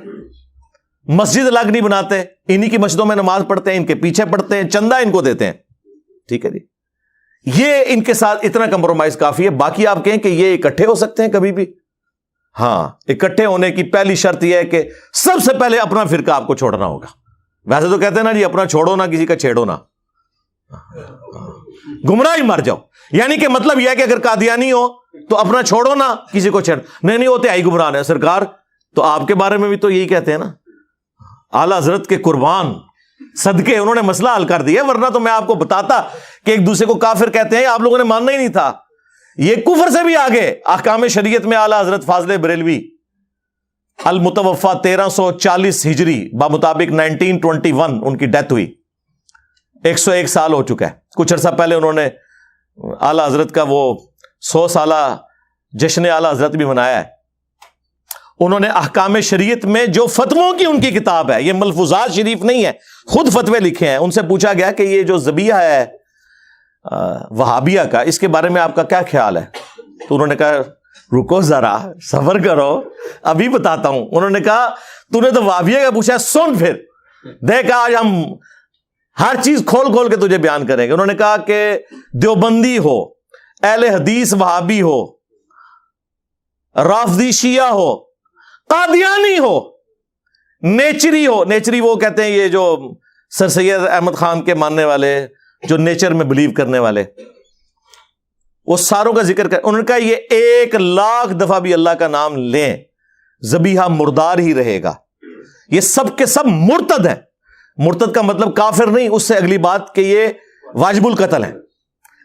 مسجد الگ نہیں بناتے، انہی کی مسجدوں میں نماز پڑھتے ہیں، ان کے پیچھے پڑھتے ہیں، چندہ ان کو دیتے ہیں. ٹھیک ہے جی، یہ ان کے ساتھ اتنا کمپرومائز کافی ہے. باقی آپ کہیں کہ یہ اکٹھے ہو سکتے ہیں کبھی بھی؟ ہاں، اکٹھے ہونے کی پہلی شرط یہ ہے کہ سب سے پہلے اپنا فرقہ آپ کو چھوڑنا ہوگا. ویسے تو کہتے ہیں نا جی اپنا چھوڑو نہ کسی کا چھیڑو نہ، گمراہ ہی مر جاؤ. یعنی کہ مطلب یہ ہے کہ اگر قادیانی ہو تو اپنا چھوڑو نہ کسی کو چھیڑ. نہیں ہوتے آئی گمراہ ہے. سرکار تو آپ کے بارے میں بھی تو یہی کہتے ہیں نا، اعلی حضرت کے قربان صدقے انہوں نے مسئلہ حل کر دیا. ورنہ تو میں آپ کو بتاتا کہ ایک دوسرے کو کافر کہتے ہیں، آپ لوگوں نے ماننا ہی نہیں تھا. یہ کفر سے بھی آگے احکام شریعت میں اعلی حضرت فاضل بریلوی المتوفا 1340 ہجری بمطابق 1921 ان کی ڈیتھ ہوئی. 101 سال ہو چکا ہے. کچھ عرصہ پہلے انہوں نے اعلی حضرت کا وہ 100 سالہ جشن اعلی حضرت بھی منایا ہے. انہوں نے احکام شریعت میں جو فتووں کی ان کی کتاب ہے، یہ ملفوظات شریف نہیں ہے، خود فتوے لکھے ہیں. ان سے پوچھا گیا کہ یہ جو ذبیحہ ہے وہابیہ کا، اس کے بارے میں آپ کا کیا خیال ہے؟ تو انہوں نے کہا رکو ذرا صبر کرو ابھی بتاتا ہوں. انہوں نے کہا تو نے تو وہابیہ کا پوچھا، سن پھر دیکھ آج ہم ہر چیز کھول کھول کے تجھے بیان کریں گے. انہوں نے کہا کہ دیوبندی ہو، اہل حدیث وہابی ہو، رافضی شیعہ ہو، قادیانی ہو، نیچری ہو. نیچری وہ کہتے ہیں یہ جو سر سید احمد خان کے ماننے والے، جو نیچر میں بلیو کرنے والے، وہ ساروں کا ذکر کر. انہوں نے کہا یہ 1,00,000 دفعہ بھی اللہ کا نام لیں ذبیحہ مردار ہی رہے گا. یہ سب کے سب مرتد ہیں. مرتد کا مطلب کافر نہیں، اس سے اگلی بات کہ یہ واجب القتل ہیں.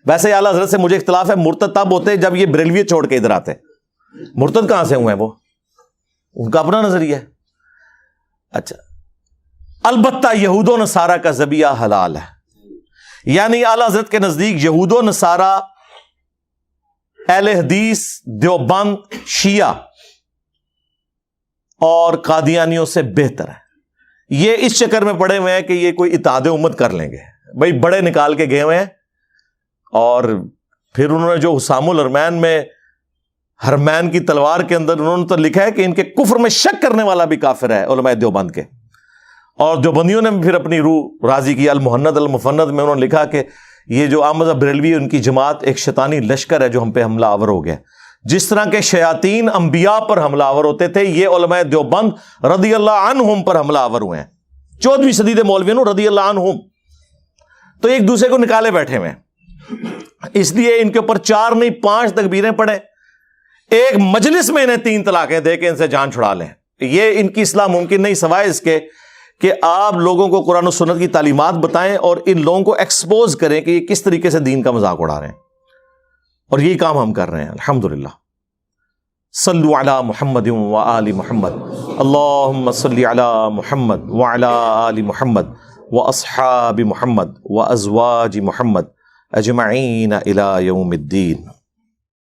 ویسے اعلیٰ حضرت سے مجھے اختلاف ہے، مرتد تب ہوتے جب یہ بریلویت چھوڑ کے ادھر آتے. مرتد کہاں سے ہوئے ہیں؟ وہ ان کا اپنا نظریہ ہے. اچھا، البتہ یہود و نصارہ کا ذبیحہ حلال ہے. یعنی اعلیٰ حضرت کے نزدیک یہود و نصارہ، اہل حدیث، دیوبند، شیعہ اور قادیانیوں سے بہتر ہے. یہ اس چکر میں پڑے ہوئے ہیں کہ یہ کوئی اتحاد امت کر لیں گے. بھائی بڑے نکال کے گئے ہوئے ہیں، اور پھر انہوں نے جو حسام الحرمین میں حرمین کی تلوار کے اندر انہوں نے تو لکھا ہے کہ ان کے کفر میں شک کرنے والا بھی کافر ہے علماء دیوبند کے. اور دیوبندیوں نے پھر اپنی روح راضی کی. المحند المفند میں انہوں نے لکھا کہ یہ جو احمد بریلوی ان کی جماعت ایک شیطانی لشکر ہے جو ہم پہ حملہ آور ہو گیا. جس طرح کے شیاطین انبیاء پر حملہ آور ہوتے تھے، یہ علماء دیوبند رضی اللہ عنہم پر حملہ آور ہوئے ہیں. 14ویں صدی کے مولویوں رضی اللہ عنہم تو ایک دوسرے کو نکالے بیٹھے ہوئے ہیں. اس لیے ان کے اوپر 4 نہیں 5 تکبیریں پڑھیں، ایک مجلس میں انہیں 3 طلاقیں دے کے ان سے جان چھڑا لیں. یہ ان کی اصلاح ممکن نہیں سوائے اس کے کہ آپ لوگوں کو قرآن و سنت کی تعلیمات بتائیں اور ان لوگوں کو ایکسپوز کریں کہ یہ کس طریقے سے دین کا مذاق اڑا رہے ہیں. اور یہی کام ہم کر رہے ہیں الحمدللہ. صلو علی محمد و آل محمد، اللہم صلی علی محمد وعلی آل محمد و اصحاب محمد و ازواج محمد اجمعین الی یوم الدین.